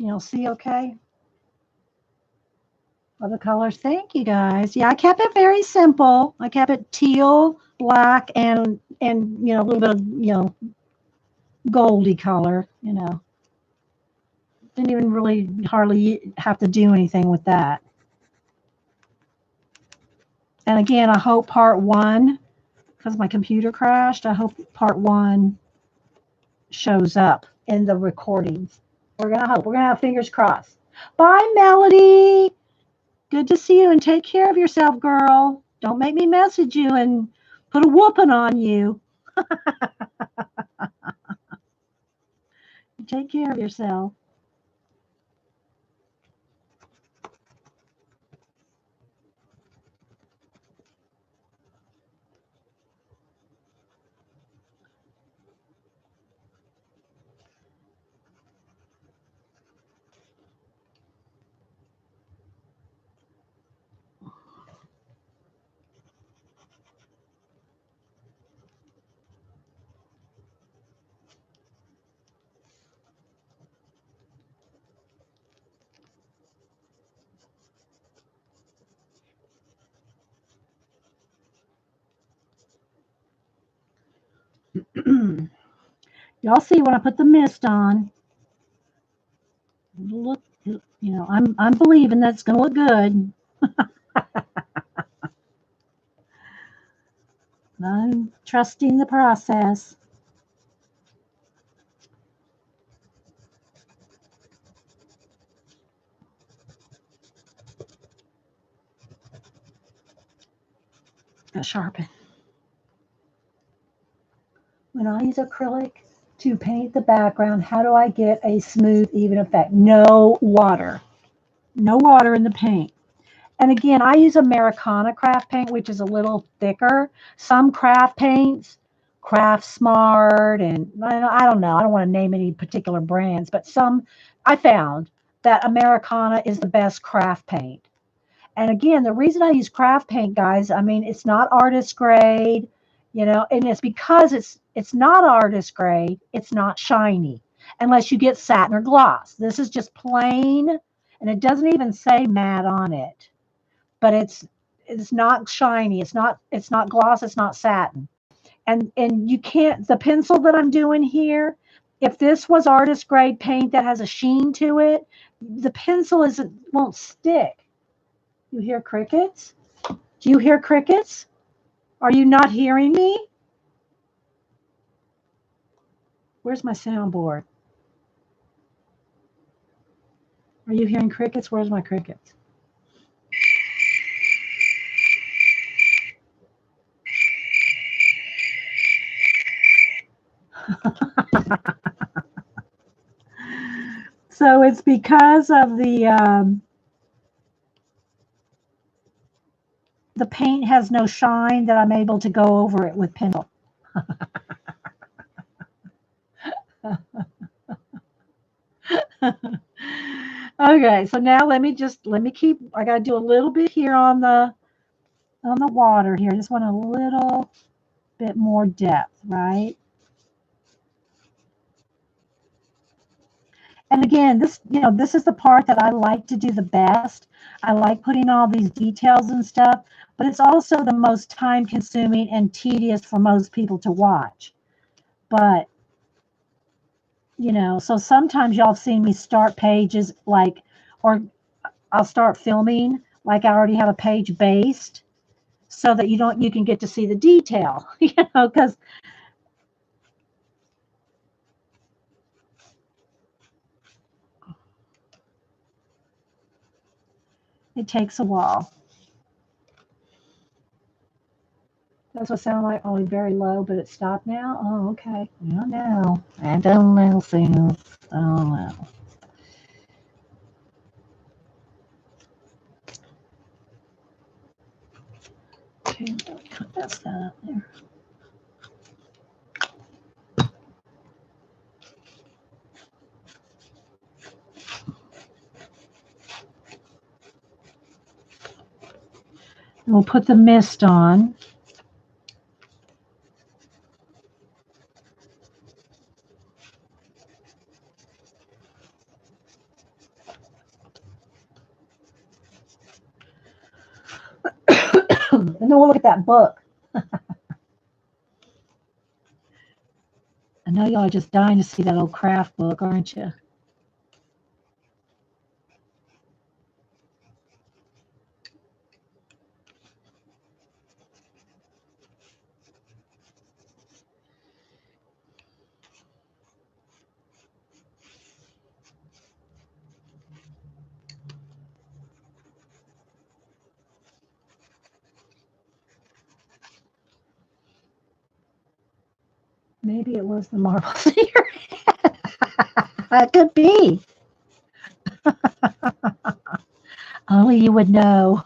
Can y'all see okay? Other colors. Thank you guys. Yeah, I kept it very simple. I kept it teal, black, and a little bit of goldy color. Didn't even really hardly have to do anything with that. And again, I hope part one, because my computer crashed, I hope part one shows up in the recordings. We're going to hope. We're going to have fingers crossed. Bye, Melody. Good to see you, and take care of yourself, girl. Don't make me message you and put a whooping on you. Take care of yourself. Y'all see when I put the mist on. Look, I'm believing that's going to look good. I'm trusting the process. Got sharpen. When I use acrylic to paint the background, how do I get a smooth, even effect? No water. No water in the paint. And again, I use Americana craft paint, which is a little thicker. Some craft paints, Craft Smart, and I don't know. I don't want to name any particular brands, but some I found that Americana is the best craft paint. And again, the reason I use craft paint, guys, I mean, it's not artist grade, and it's because it's not artist grade, it's not shiny unless you get satin or gloss. This is just plain, and it doesn't even say matte on it, but it's not shiny, it's not gloss, it's not satin. And you can't, the pencil that I'm doing here, if this was artist grade paint that has a sheen to it, the pencil won't stick. You hear crickets? Do you hear crickets? Are you not hearing me? Where's my soundboard? Are you hearing crickets? Where's my crickets? So it's because of the paint has no shine that I'm able to go over it with pencil. Okay, so now let me keep, I got to do a little bit here on the water here. I just want a little bit more depth, right? And again, this is the part that I like to do the best. I like putting all these details and stuff, but it's also the most time consuming and tedious for most people to watch. But, so sometimes y'all have seen me start pages or I'll start filming like I already have a page based so that you can get to see the detail, because it takes a while. That's what it sounded like. Only very low, but it stopped now. Oh, okay. I don't know. I don't know, Sam. I don't know. Okay, cut that stuff up there. And we'll put the mist on. then we'll look at that book. I know y'all are just dying to see that old craft book, aren't you? Maybe it was the marbles in your head. It could be. Only you would know.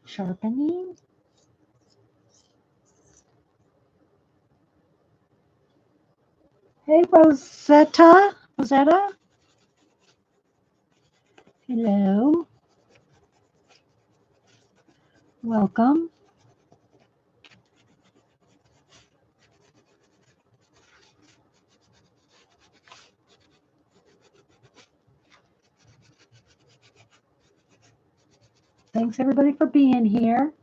Sharpening. Hey, Rosetta. Rosetta. Hello. Welcome. Thanks everybody for being here.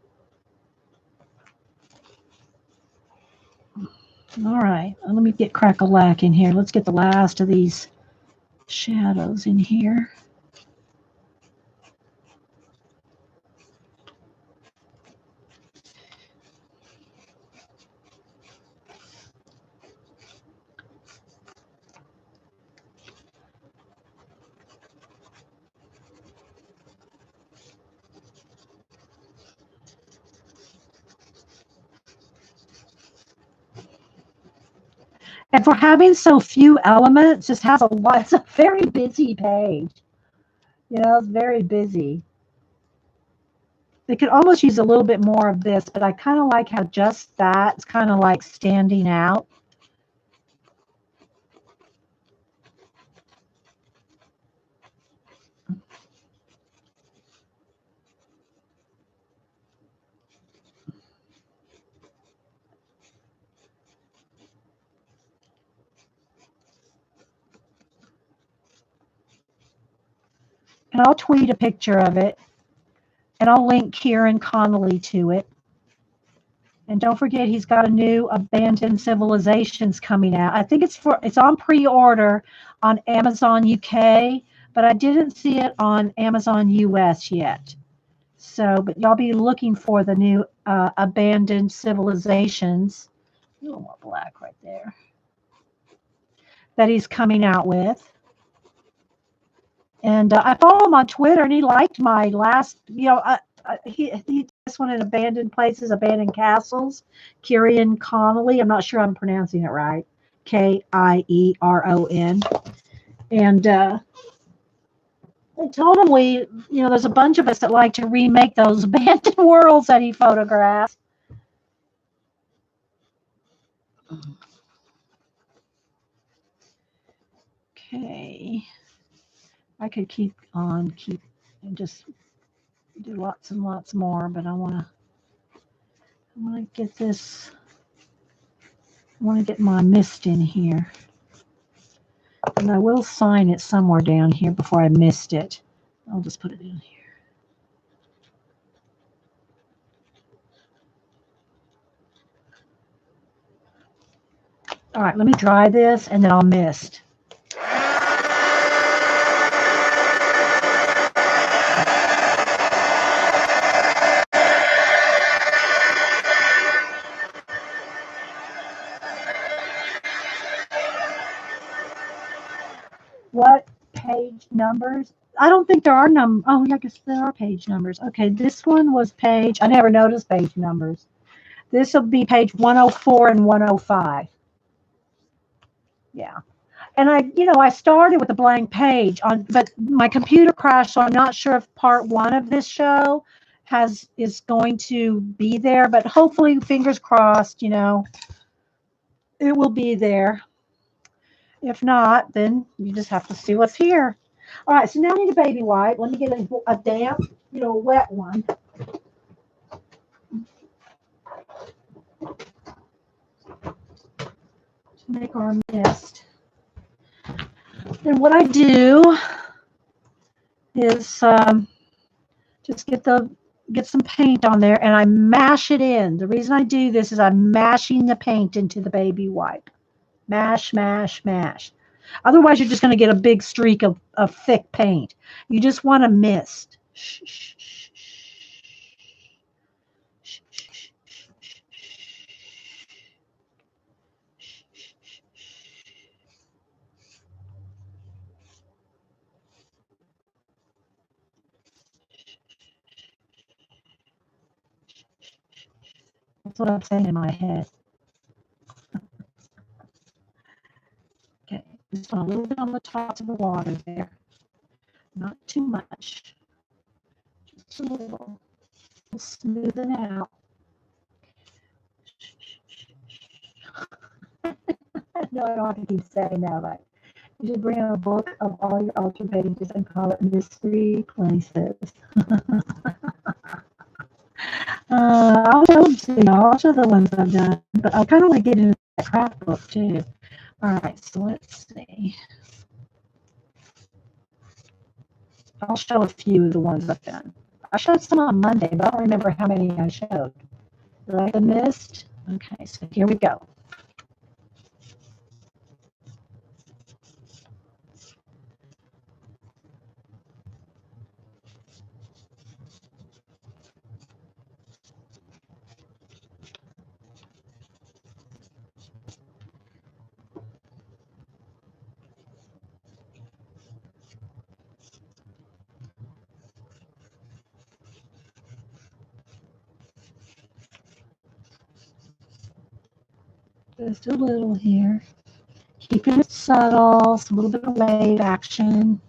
All right, let me get crack-a-lack in here. Let's get the last of these shadows in here. And for having so few elements, just has a lot. It's a very busy page. You know, it's very busy. They could almost use a little bit more of this, but I kind of like how just that's kind of like standing out. And I'll tweet a picture of it. And I'll link Kieran Connolly to it. And don't forget, he's got a new Abandoned Civilizations coming out. I think it's on pre-order on Amazon UK, but I didn't see it on Amazon US yet. So, but y'all be looking for the new Abandoned Civilizations. A little more black right there. That he's coming out with. And I follow him on Twitter, and he liked my last, he just went in Abandoned Places, Abandoned Castles. Kieran Connolly. I'm not sure I'm pronouncing it right. Kieron. And I told him there's a bunch of us that like to remake those abandoned worlds that he photographs. Okay. I could keep and just do lots and lots more, but I want to get this. I want to get my mist in here. And I will sign it somewhere down here before I mist it. I'll just put it in here. All right, let me dry this and then I'll mist. What page numbers? I don't think there are oh, I guess there are page numbers. Okay, this one was page, I never noticed page numbers. This will be page 104 and 105. Yeah. And I started with a blank page but my computer crashed, so I'm not sure if part 1 of this show is going to be there, but hopefully, fingers crossed, it will be there. If not, then you just have to see what's here. All right, so now I need a baby wipe. Let me get a damp, wet one. make our mist. Then what I do is just get some paint on there, and I mash it in. The reason I do this is I'm mashing the paint into the baby wipe. Mash, mash, mash. Otherwise, you're just going to get a big streak of thick paint. You just want a mist. Shh, shh, shh, shh, shh, That's what I'm saying in my head. Okay, just a little bit on the top of the water there. Not too much. Just a little. Smooth it out. No, I don't have to keep saying that. Like, you should bring a book of all your altar pages and call it Mystery Places. I'll show them to you. I'll show the ones I've done, but I kind of want to get into that craft book too. All right, so let's see. I'll show a few of the ones I've done. I showed some on Monday, but I don't remember how many I showed. Like the mist. Okay, so here we go. Just a little here. Keeping it subtle, a little bit of wave action.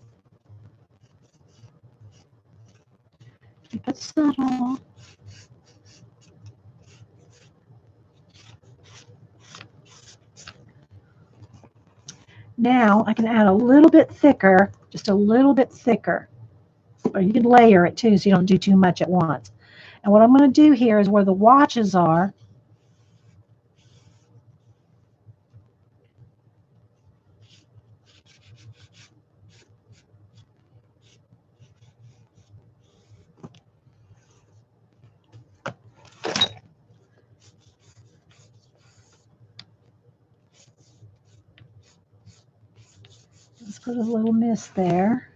Keep it subtle. Now I can add a little bit thicker, just a little bit thicker. Or you can layer it too so you don't do too much at once. And what I'm going to do here is where the watches are. Let's put a little mist there.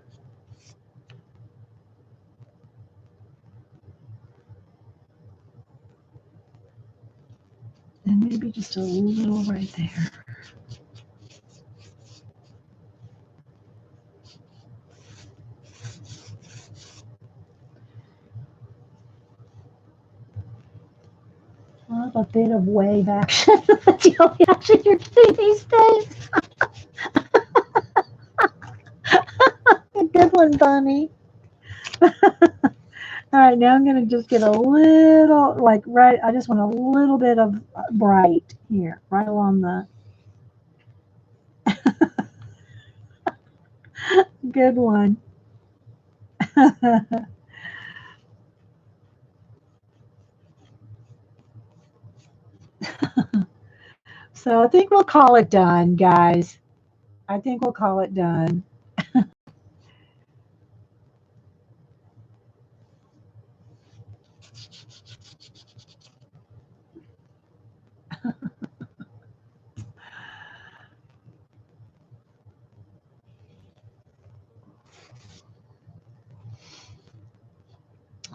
And maybe just a little right there. Love a bit of wave action. That's the only action you're getting these days. A good one, Bunny. All right, now I'm going to just get a little, like right, I just want a little bit of bright here, right along the. Good one. So I think we'll call it done, guys. I think we'll call it done.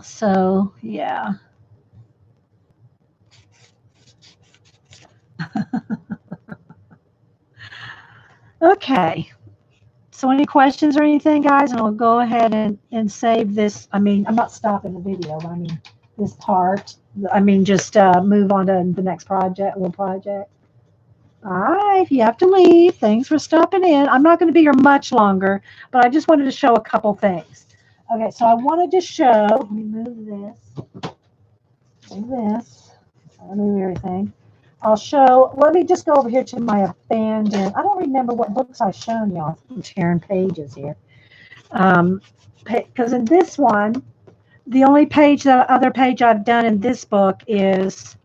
So, yeah. Okay. So any questions or anything, guys? And I'll go ahead and save this. I mean, I'm not stopping the video, but I mean, this part. I mean, just move on to the next project, little project. All right, if you have to leave, thanks for stopping in. I'm not going to be here much longer, but I just wanted to show a couple things. Okay, so I wanted to show, let me move this, I'll move everything. I'll show, let me just go over here to my abandoned, I don't remember what books I've shown y'all. I'm tearing pages here. Because in this one, the only page, the other page I've done in this book is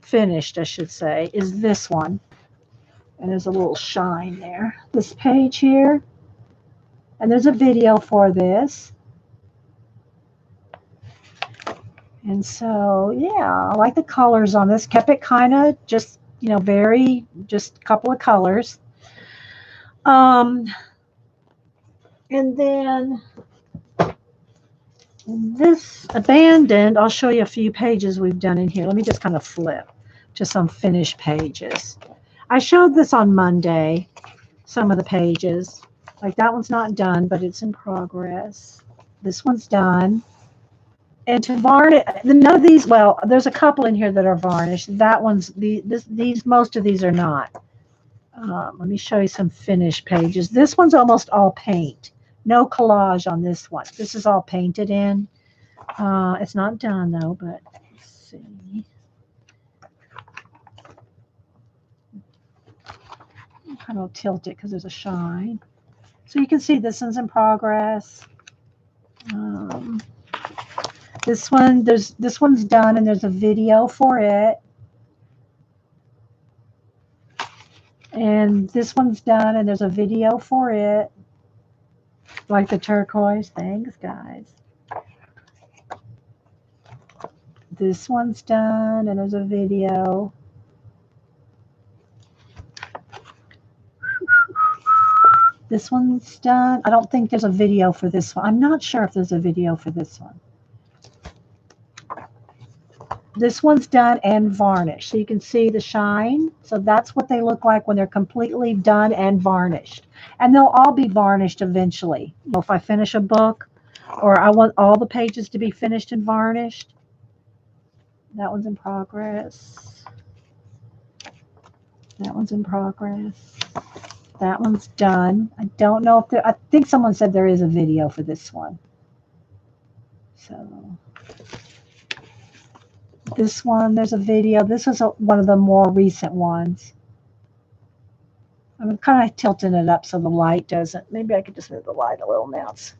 finished, I should say, is this one. And there's a little shine there. This page here. And there's a video for this. And so, yeah, I like the colors on this. Kept it kind of just, you know, just a couple of colors. And then this abandoned, I'll show you a few pages we've done in here. Let me just kind of flip to some finished pages. I showed this on Monday, some of the pages. Like that one's not done, but it's in progress. This one's done. And to varnish, none of these, well, there's a couple in here that are varnished. That one's, most of these are not. Let me show you some finished pages. This one's almost all paint. No collage on this one. This is all painted in. It's not done though, but let's see. I'll kind of tilt it because there's a shine. So you can see this one's in progress. This one's done and there's a video for it. And this one's done and there's a video for it. Like the turquoise. Thanks, guys. This one's done and there's a video. This one's done. I don't think there's a video for this one. I'm not sure if there's a video for this one. This one's done and varnished. So you can see the shine. So that's what they look like when they're completely done and varnished. And they'll all be varnished eventually. Well, if I finish a book or I want all the pages to be finished and varnished. That one's in progress. That one's in progress. That one's done. I don't know if there, I think someone said there is a video for this one. So this one, there's a video. This is one of the more recent ones. I'm kind of tilting it up so the light doesn't. Maybe I could just move the light a little now. It's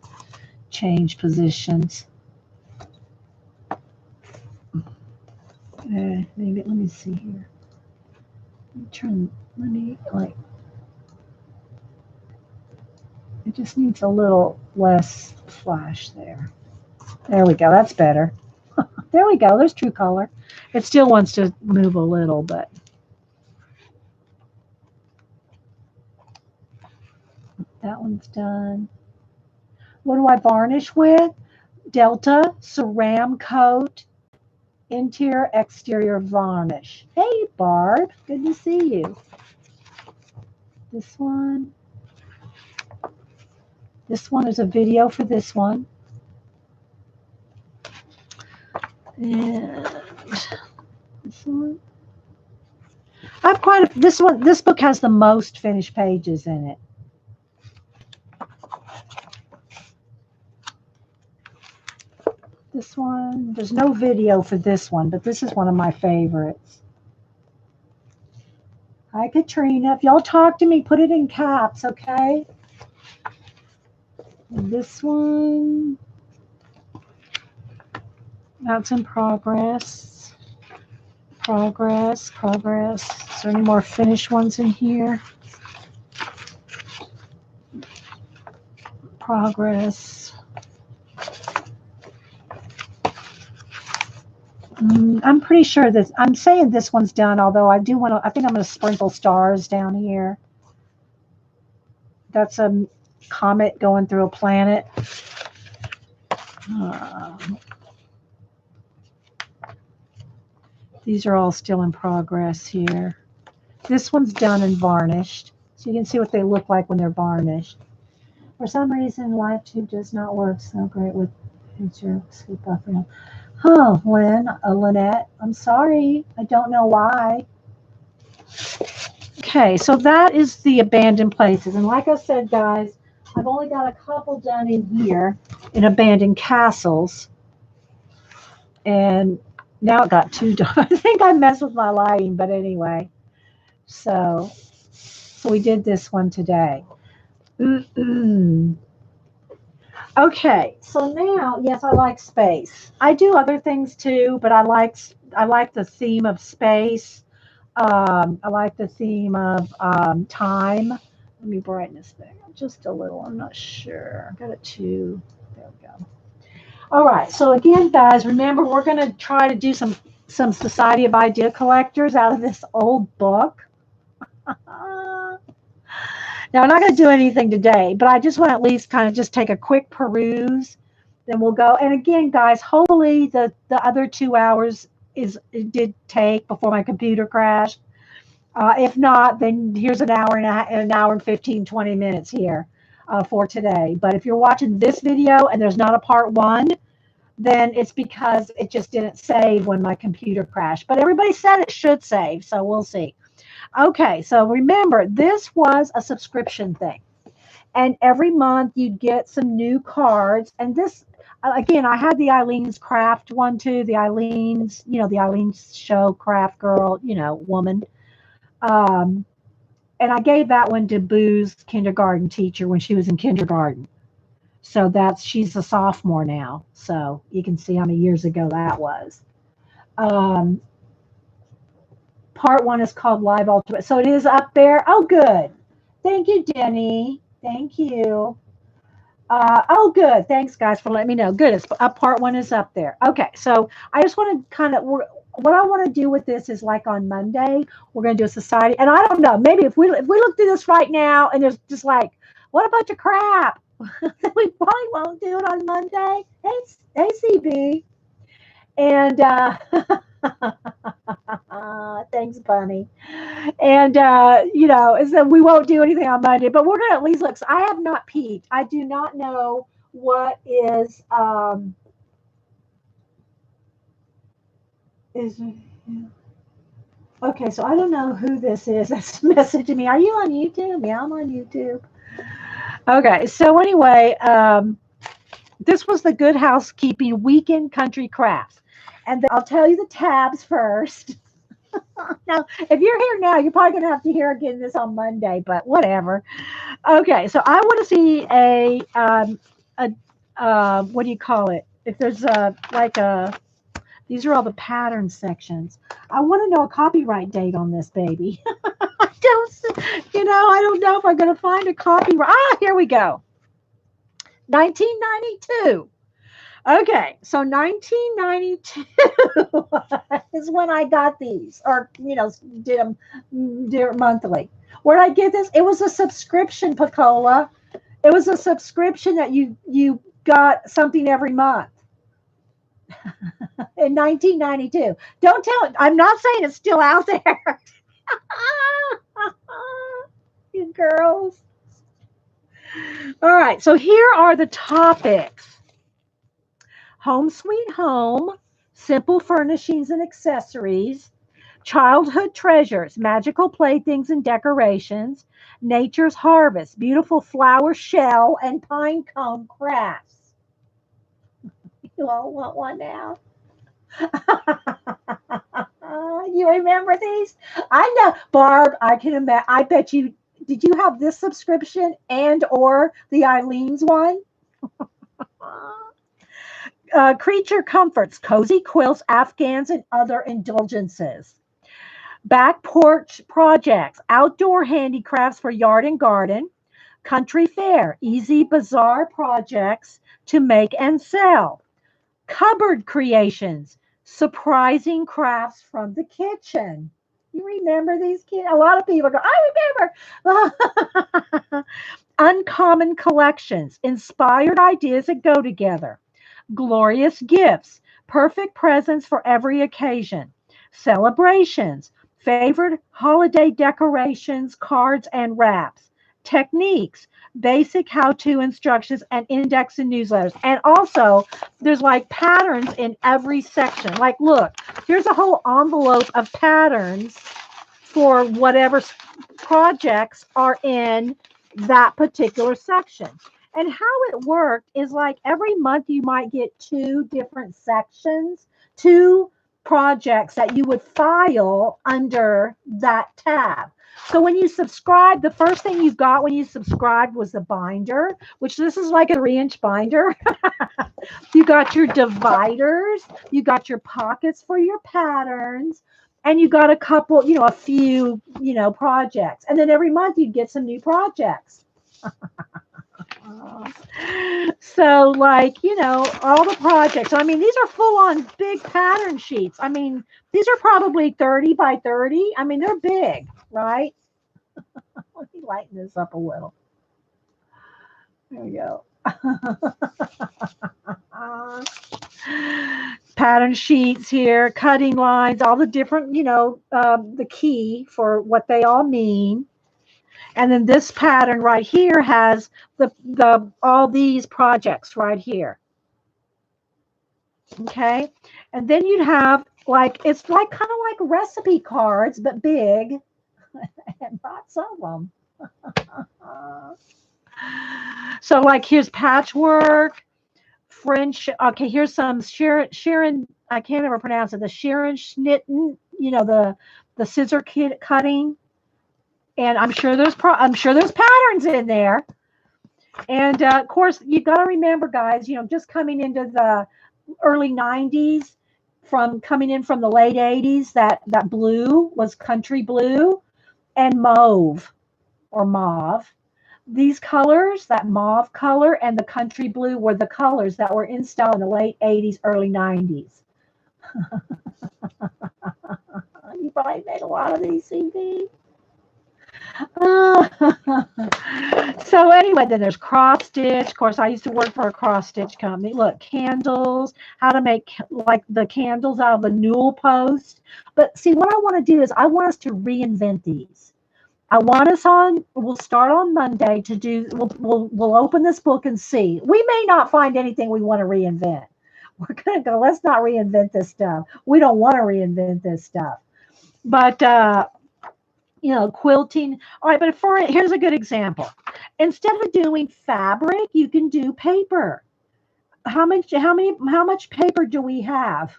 change positions. Maybe, let me see here. Let me like, it just needs a little less flash there. There we go. That's better. There we go. There's true color. It still wants to move a little, but that one's done. What do I varnish with? Delta Ceram Coat Interior Exterior Varnish. Hey, Barb. Good to see you. This one. This one is a video for this one. And this one. I've quite a, this book has the most finished pages in it. This one, there's no video for this one, but this is one of my favorites. Hi, Katrina. If y'all talk to me, put it in caps, okay? And this one, that's in progress. Progress. Is there any more finished ones in here? Progress. I'm pretty sure that I'm saying this one's done, although I do want to, I think I'm going to sprinkle stars down here. That's a comet going through a planet. These are all still in progress here. This one's done and varnished. So you can see what they look like when they're varnished. For some reason, LiveTube does not work so great with picture sleep buffering. Oh, Lynette, I'm sorry. I don't know why. Okay, so that is the abandoned places. And like I said, guys, I've only got a couple done in here in abandoned castles. And now it got too dark. I think I messed with my lighting, but anyway. So we did this one today. Okay, so now, yes, I like space. I do other things too, but I like the theme of space. I like the theme of time. Let me brighten this thing up just a little. I'm not sure. I got it too. There we go. All right. So again, guys, remember we're going to try to do some Society of Idea Collectors out of this old book. Now, I'm not going to do anything today, but I just want to at least kind of just take a quick peruse. Then we'll go. And again, guys, hopefully the other 2 hours it did take before my computer crashed. If not, then here's an hour and 15, 20 minutes here for today. But if you're watching this video and there's not a part one, then it's because it just didn't save when my computer crashed. But everybody said it should save, so we'll see. Okay, so remember, this was a subscription thing. And every month you'd get some new cards. And this, again, I had the Eileen's Craft one too, the Eileen's, the Eileen's Show Craft Girl, woman. Um, and I gave that one to Boo's kindergarten teacher when she was in kindergarten. So she's a sophomore now. So you can see how many years ago that was. Um, part one is called Live Ultimate. So it is up there. Oh, good. Thank you, Denny. Thank you. Oh, good. Thanks, guys, for letting me know. Good. Part one is up there. Okay. So I just want to kind of, what I want to do with this is like on Monday, we're going to do a society. And I don't know, maybe if we look through this right now and there's just like, what a bunch of crap. We probably won't do it on Monday. Hey, CB. And thanks, Bunny. And so we won't do anything on Monday, but we're gonna at least look. So I have not peeked. I do not know what is. Okay, so I don't know who this is that's messaging me. Are you on YouTube? Yeah, I'm on YouTube. Okay, so anyway, this was the Good Housekeeping Weekend Country Crafts. And I'll tell you the tabs first. Now, if you're here now, you're probably going to have to hear again this on Monday, but whatever. Okay, so I want to see what do you call it? If there's these are all the pattern sections. I want to know a copyright date on this baby. I don't know if I'm going to find a copyright. Here we go. 1992. Okay, so 1992 is when I got these, or did them monthly. Where did I get this? It was a subscription, Pacola. It was a subscription that you got something every month in 1992. Don't tell it. I'm not saying it's still out there. You girls. All right, so here are the topics. Home Sweet Home, Simple Furnishings and Accessories, Childhood Treasures, Magical Playthings and Decorations, Nature's Harvest, Beautiful Flower Shell, and Pine Cone Crafts. You all want one now? You remember these? I know, Barb, I can imagine. I bet you, did you have this subscription and or the Eileen's one? Creature comforts, cozy quilts, Afghans, and other indulgences. Back porch projects, outdoor handicrafts for yard and garden. Country fair, easy bazaar projects to make and sell. Cupboard creations, surprising crafts from the kitchen. You remember these kids? A lot of people go, I remember. Uncommon collections, inspired ideas that go together. Glorious gifts, perfect presents for every occasion. Celebrations, favorite holiday decorations, cards, and wraps. Techniques, basic how-to instructions, and index and newsletters. And also, there's like patterns in every section. Like, look, here's a whole envelope of patterns for whatever projects are in that particular section. And how it worked is like every month you might get 2 different sections, 2 projects that you would file under that tab. So when you subscribe, the first thing you got when you subscribed was the binder, which this is like a 3-inch binder. You got your dividers, you got your pockets for your patterns, and you got a couple, a few, projects. And then every month you'd get some new projects. So like, all the projects. I mean, these are full on big pattern sheets. I mean, these are probably 30 by 30. I mean, they're big, right? Let me lighten this up a little. There we go. Pattern sheets here, cutting lines, all the different, the key for what they all mean. And then this pattern right here has the all these projects right here. Okay. And then you'd have it's like kind of like recipe cards, but big, and lots of them. So like here's patchwork, French. Okay, here's some Sharon. I can't ever pronounce it. The Sharon Schnitten. The scissor cutting. And I'm sure there's patterns in there. And of course, you got to remember, guys. Just coming into the early 90s, coming in from the late 80s, that blue was country blue and mauve or mauve. These colors, that mauve color and the country blue, were the colors that were in style in the late 80s, early 90s. You probably made a lot of these CDs. So anyway, then there's cross stitch. Of course, I used to work for a cross stitch company. Look, candles, how to make like the candles out of the newel post. But see, what I want to do is I want us to reinvent these. We'll start on Monday to do, we'll open this book and see. We may not find anything we want to reinvent. We're going to go, let's not reinvent this stuff. We don't want to reinvent this stuff. But, quilting. All right, but here's a good example. Instead of doing fabric, you can do paper. How much paper do we have?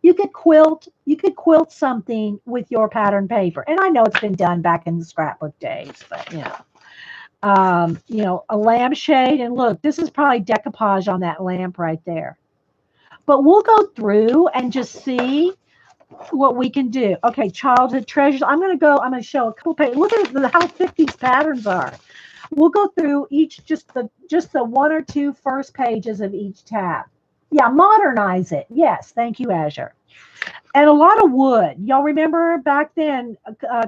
You could quilt something with your pattern paper. And I know it's been done back in the scrapbook days, but a lampshade. And look, this is probably decoupage on that lamp right there. But we'll go through and just see what we can do. Okay, childhood treasures. I'm going to show a couple pages. Look at how thick these patterns are. We'll go through just the 1 or 2 first pages of each tab. Yeah, modernize it. Yes, thank you, Azure. And a lot of wood. Y'all remember back then,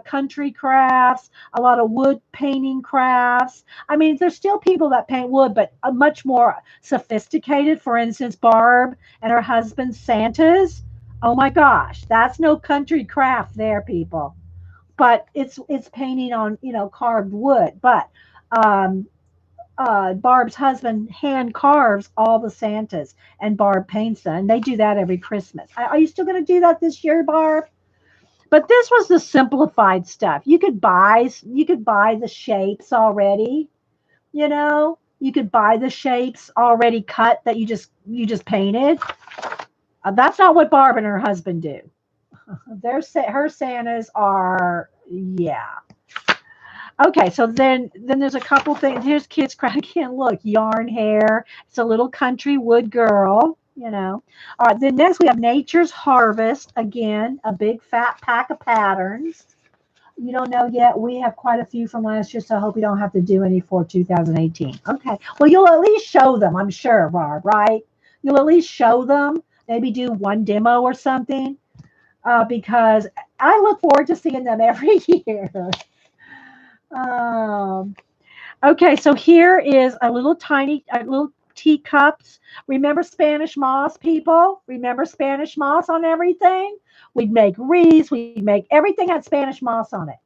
country crafts, a lot of wood painting crafts. I mean, there's still people that paint wood, but much more sophisticated. For instance, Barb and her husband Santa's. Oh my gosh, that's no country craft there, people. But it's painting on, carved wood. But Barb's husband hand carves all the Santas, and Barb paints them. And they do that every Christmas. Are you still going to do that this year, Barb? But this was the simplified stuff. You could buy the shapes already. You could buy the shapes already cut that you just painted. That's not what Barb and her husband do. Her Santas are, yeah. Okay, so then there's a couple things. Here's kids craft again. Look, yarn hair. It's a little country wood girl, All right, then next we have Nature's Harvest. Again, a big fat pack of patterns. You don't know yet. We have quite a few from last year, so I hope you don't have to do any for 2018. Okay, well, you'll at least show them, I'm sure, Barb, right? You'll at least show them. Maybe do one demo or something, because I look forward to seeing them every year. Okay, so here is a little teacups. Remember Spanish moss, people? Remember Spanish moss on everything? We'd make wreaths. We'd make everything had Spanish moss on it.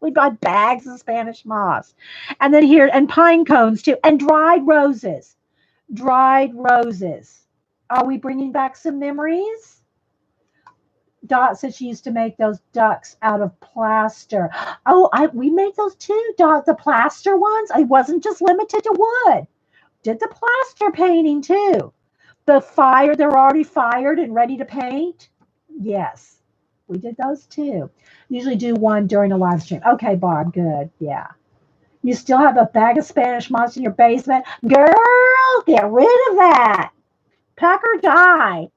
We got bags of Spanish moss. And then here, and pine cones too, and dried roses. Dried roses. Are we bringing back some memories? Dot said she used to make those ducks out of plaster. Oh, we made those too, Dot, the plaster ones. I wasn't just limited to wood. Did the plaster painting too. They're already fired and ready to paint. Yes. We did those too. Usually do one during a live stream. Okay, Barb, good. Yeah. You still have a bag of Spanish moss in your basement? Girl, get rid of that. Pack or die.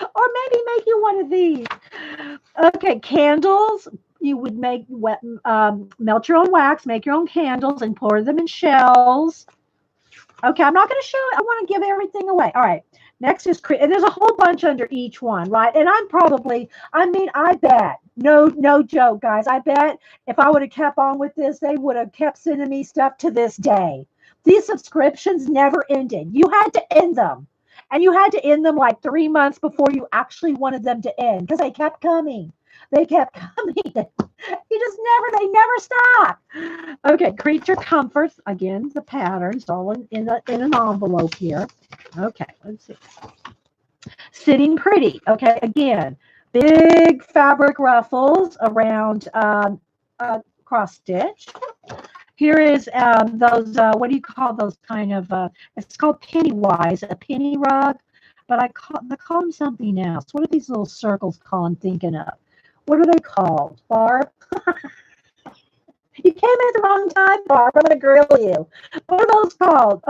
Or maybe make you one of these. Okay, candles. You would make melt your own wax, make your own candles, and pour them in shells. Okay, I'm not going to show it. I want to give everything away. All right. Next is and there's a whole bunch under each one, right? And I bet, no joke, guys. I bet if I would have kept on with this, they would have kept sending me stuff to this day. These subscriptions never ended. You had to end them. And you had to end them like 3 months before you actually wanted them to end because they kept coming. They kept coming. They never stop. Okay, creature comforts. Again, the patterns all in an envelope here. Okay, let's see. Sitting pretty. Okay, again, big fabric ruffles around cross stitch. Here is those, what do you call those kind of, it's called Pennywise, a penny rug, but I call them something else. What are these little circles called I'm thinking of? What are they called, Barb? You came at the wrong time, Barb. I'm going to grill you. What are those called?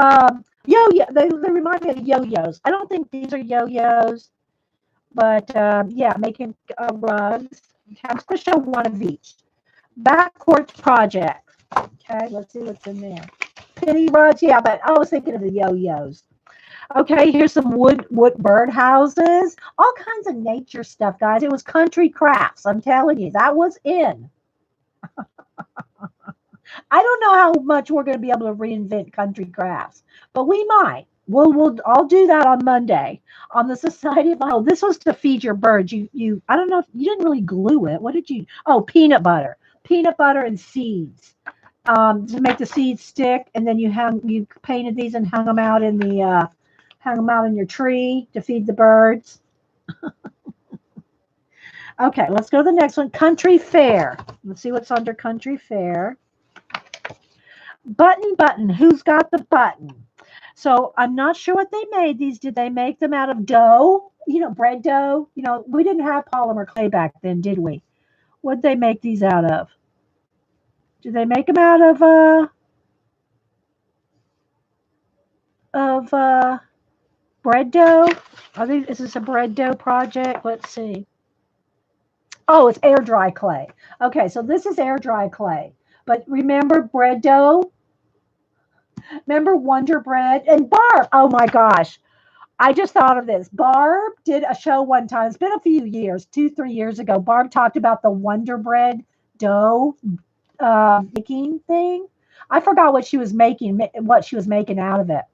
Yo-yo. They remind me of yo-yos. I don't think these are yo-yos, but yeah, making rugs. Okay, I'm just going to show one of each. Back porch project. Okay, let's see what's in there. Penny rugs, yeah, but I was thinking of the yo-yos. Okay, here's some wood bird houses. All kinds of nature stuff, guys. It was country crafts. I'm telling you, that was in. I don't know how much we're going to be able to reinvent country crafts, but we might. I'll do that on Monday on the Society of Oh, this was to feed your birds. I don't know if you didn't really glue it. What did you? Oh, peanut butter and seeds to make the seeds stick, and then you painted these and hung them out in your tree to feed the birds. Okay, let's go to the next one. Country fair. Let's see what's under country fair. Button. Who's got the button? So I'm not sure what they made these. Did they make them out of dough? Bread dough. We didn't have polymer clay back then, did we? What did they make these out of? Did they make them out of bread dough? Is this a bread dough project? Let's see. Oh, it's air dry clay. Okay, so this is air dry clay. But remember bread dough? Remember Wonder Bread? And Barb, oh my gosh. I just thought of this. Barb did a show one time. It's been a few years, 2-3 years ago. Barb talked about the Wonder Bread dough making thing. I forgot what she was making out of it.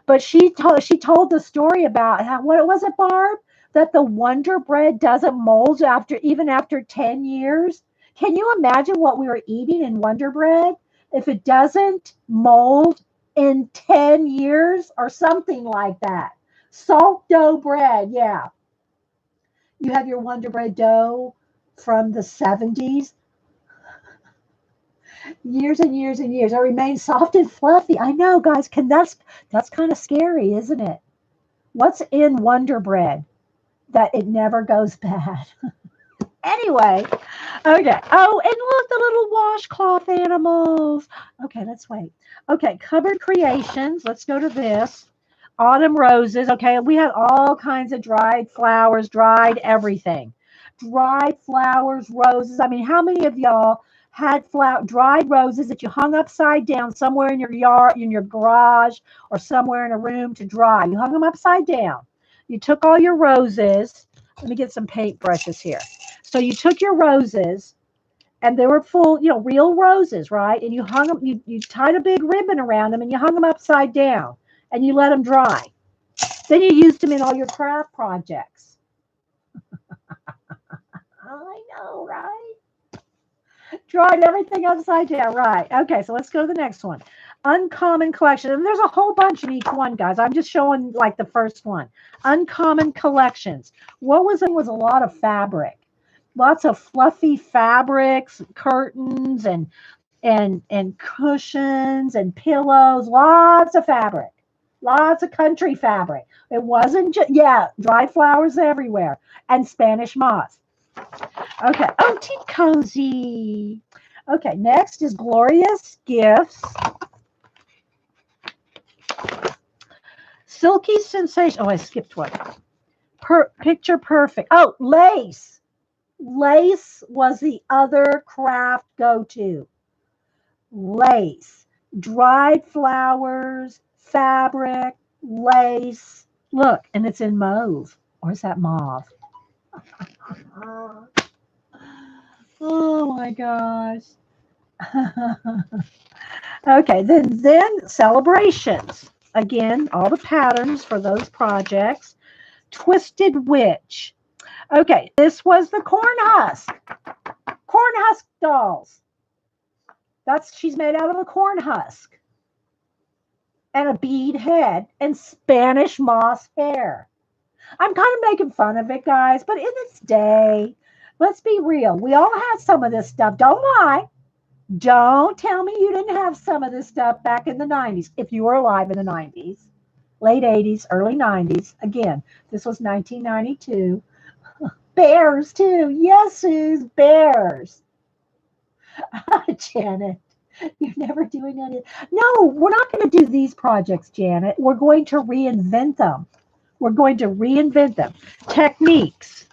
But she told the story about what was it, Barb? That the Wonder Bread doesn't mold even after 10 years. Can you imagine what we were eating in Wonder Bread if it doesn't mold in 10 years or something like that? Salt dough bread, yeah. You have your Wonder Bread dough from the 70s. Years and years and years. It remains soft and fluffy. I know, guys. That's kind of scary, isn't it? What's in Wonder Bread that it never goes bad? Anyway, okay. Oh, and look, the little washcloth animals. Okay, let's wait. Okay, Cupboard Creations. Let's go to this. Autumn roses. Okay, we have all kinds of dried flowers, dried everything. Dried flowers, roses. I mean, how many of y'all had dried roses that you hung upside down somewhere in your yard, in your garage, or somewhere in a room to dry? You hung them upside down. You took all your roses. Let me get some paint brushes here. So you took your roses, and they were full, real roses, right? And you hung them, you tied a big ribbon around them, and you hung them upside down, and you let them dry. Then you used them in all your craft projects. I know, right? Dried everything upside down, right? Okay, so let's go to the next one. Uncommon collection. And there's a whole bunch in each one, guys. I'm just showing like the first one. Uncommon collections. What was in was a lot of fabric. Lots of fluffy fabrics, curtains and cushions and pillows, lots of fabric. Lots of country fabric. It wasn't just, yeah, dried flowers everywhere and Spanish moss. Okay. Oh, tea cozy. Okay. Next is glorious gifts. Silky sensation. Oh, I skipped one. Picture perfect. Oh, lace. Lace was the other craft go-to. Lace, dried flowers, fabric, lace. Look, and it's in mauve. Or is that mauve? Oh my gosh. Okay, then celebrations. Again, all the patterns for those projects. Twisted Witch. Okay, this was the corn husk. Corn husk dolls. She's made out of a corn husk and a bead head and Spanish moss hair. I'm kind of making fun of it, guys, but in its day, let's be real. We all had some of this stuff. Don't lie. Don't tell me you didn't have some of this stuff back in the 90s. If you were alive in the 90s, late 80s, early 90s. Again, this was 1992. Bears, too. Yes, Suze, bears. Janet, you're never doing any. No, we're not going to do these projects, Janet. We're going to reinvent them. We're going to reinvent them. Techniques.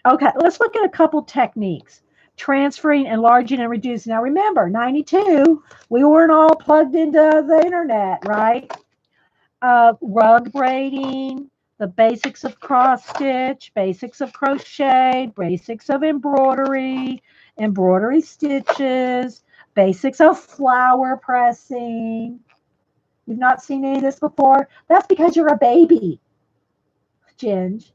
Okay, let's look at a couple techniques. Transferring, enlarging, and reducing. Now remember, 92, we weren't all plugged into the internet, right? Rug braiding, the basics of cross stitch, basics of crochet, basics of embroidery, embroidery stitches, basics of flower pressing. You've not seen any of this before? That's because you're a baby, Ginge.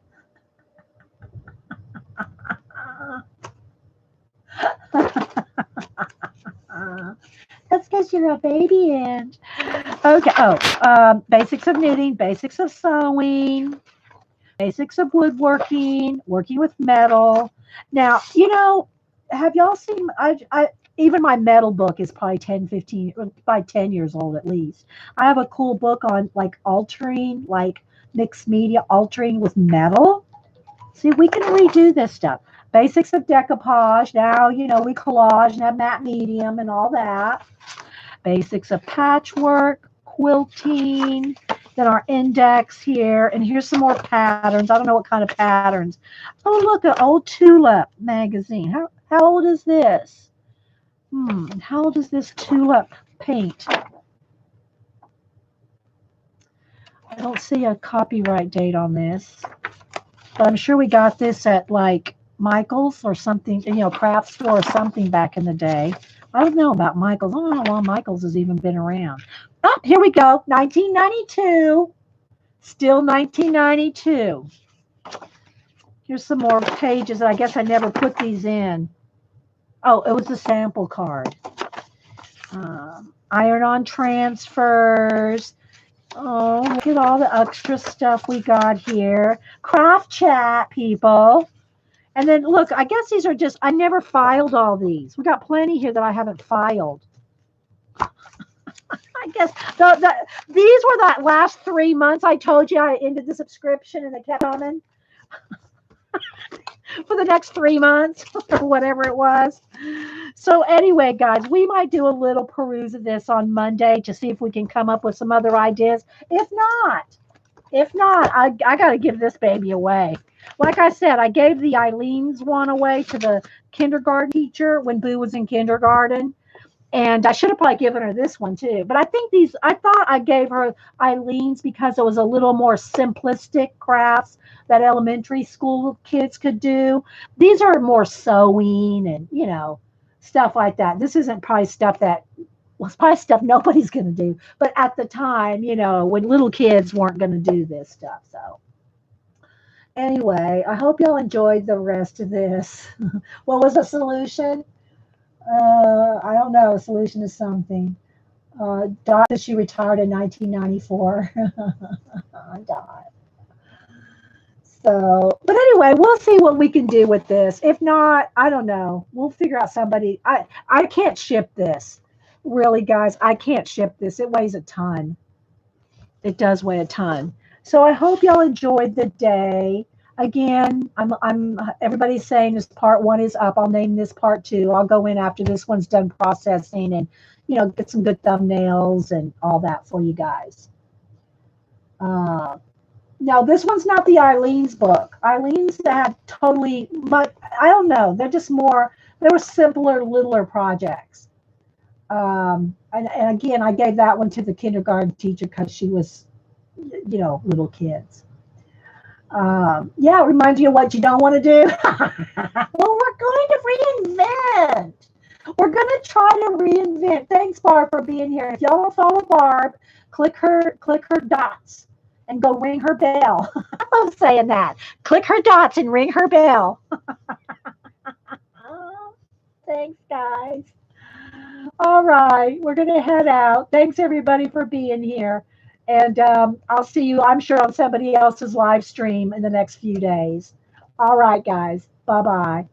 That's because you're a baby, and okay. Oh, basics of knitting, basics of sewing, basics of woodworking, working with metal. Now, have y'all seen? Even my metal book is probably 10, 15, by 10 years old at least. I have a cool book on like altering, like mixed media altering with metal. See, we can redo this stuff. Basics of decoupage. Now, we collage and have matte medium and all that. Basics of patchwork, quilting, then our index here. And here's some more patterns. I don't know what kind of patterns. Oh, look, an old Tulip magazine. How old is this? How old is this Tulip paint? I don't see a copyright date on this. But I'm sure we got this at like Michael's or something, craft store or something back in the day. I don't know about Michael's. I don't know how long Michael's has even been around. Oh, here we go. 1992. Still 1992. Here's some more pages. I guess I never put these in. Oh, it was a sample card. Iron-on transfers. Oh, look at all the extra stuff we got here. Craft chat, people. And then, look, I guess these are just, I never filed all these. We got plenty here that I haven't filed. I guess these were that last 3 months I told you I ended the subscription and they kept coming. For the next 3 months or whatever it was. So anyway, guys, we might do a little peruse of this on Monday to see if we can come up with some other ideas. If not, I got to give this baby away. Like I said, I gave the Eileen's one away to the kindergarten teacher when Boo was in kindergarten. And I should have probably given her this one too. But I thought I gave her Eileen's because it was a little more simplistic crafts that elementary school kids could do. These are more sewing and, stuff like that. This isn't probably stuff nobody's going to do. But at the time, when little kids weren't going to do this stuff. So anyway, I hope y'all enjoyed the rest of this. What was the solution? I don't know. Solution is something. Dot says she retired in 1994. Dot. So, but anyway, we'll see what we can do with this. If not, I don't know. We'll figure out somebody. I can't ship this. Really, guys, I can't ship this. It weighs a ton. It does weigh a ton. So I hope y'all enjoyed the day. Again, everybody's saying this part one is up. I'll name this part two. I'll go in after this one's done processing and, get some good thumbnails and all that for you guys. Now, this one's not the Eileen's book. Eileen's had totally, I don't know. They were simpler, littler projects. And again, I gave that one to the kindergarten teacher because she was, little kids. Yeah, it reminds you of what you don't want to do. Well, we're going to reinvent. We're going to try to reinvent. Thanks, Barb, for being here. If y'all want to follow Barb, click her dots and go ring her bell. I'm saying that. Click her dots and ring her bell. Thanks, guys. All right, we're going to head out. Thanks, everybody, for being here. And I'll see you, I'm sure, on somebody else's live stream in the next few days. All right, guys. Bye-bye.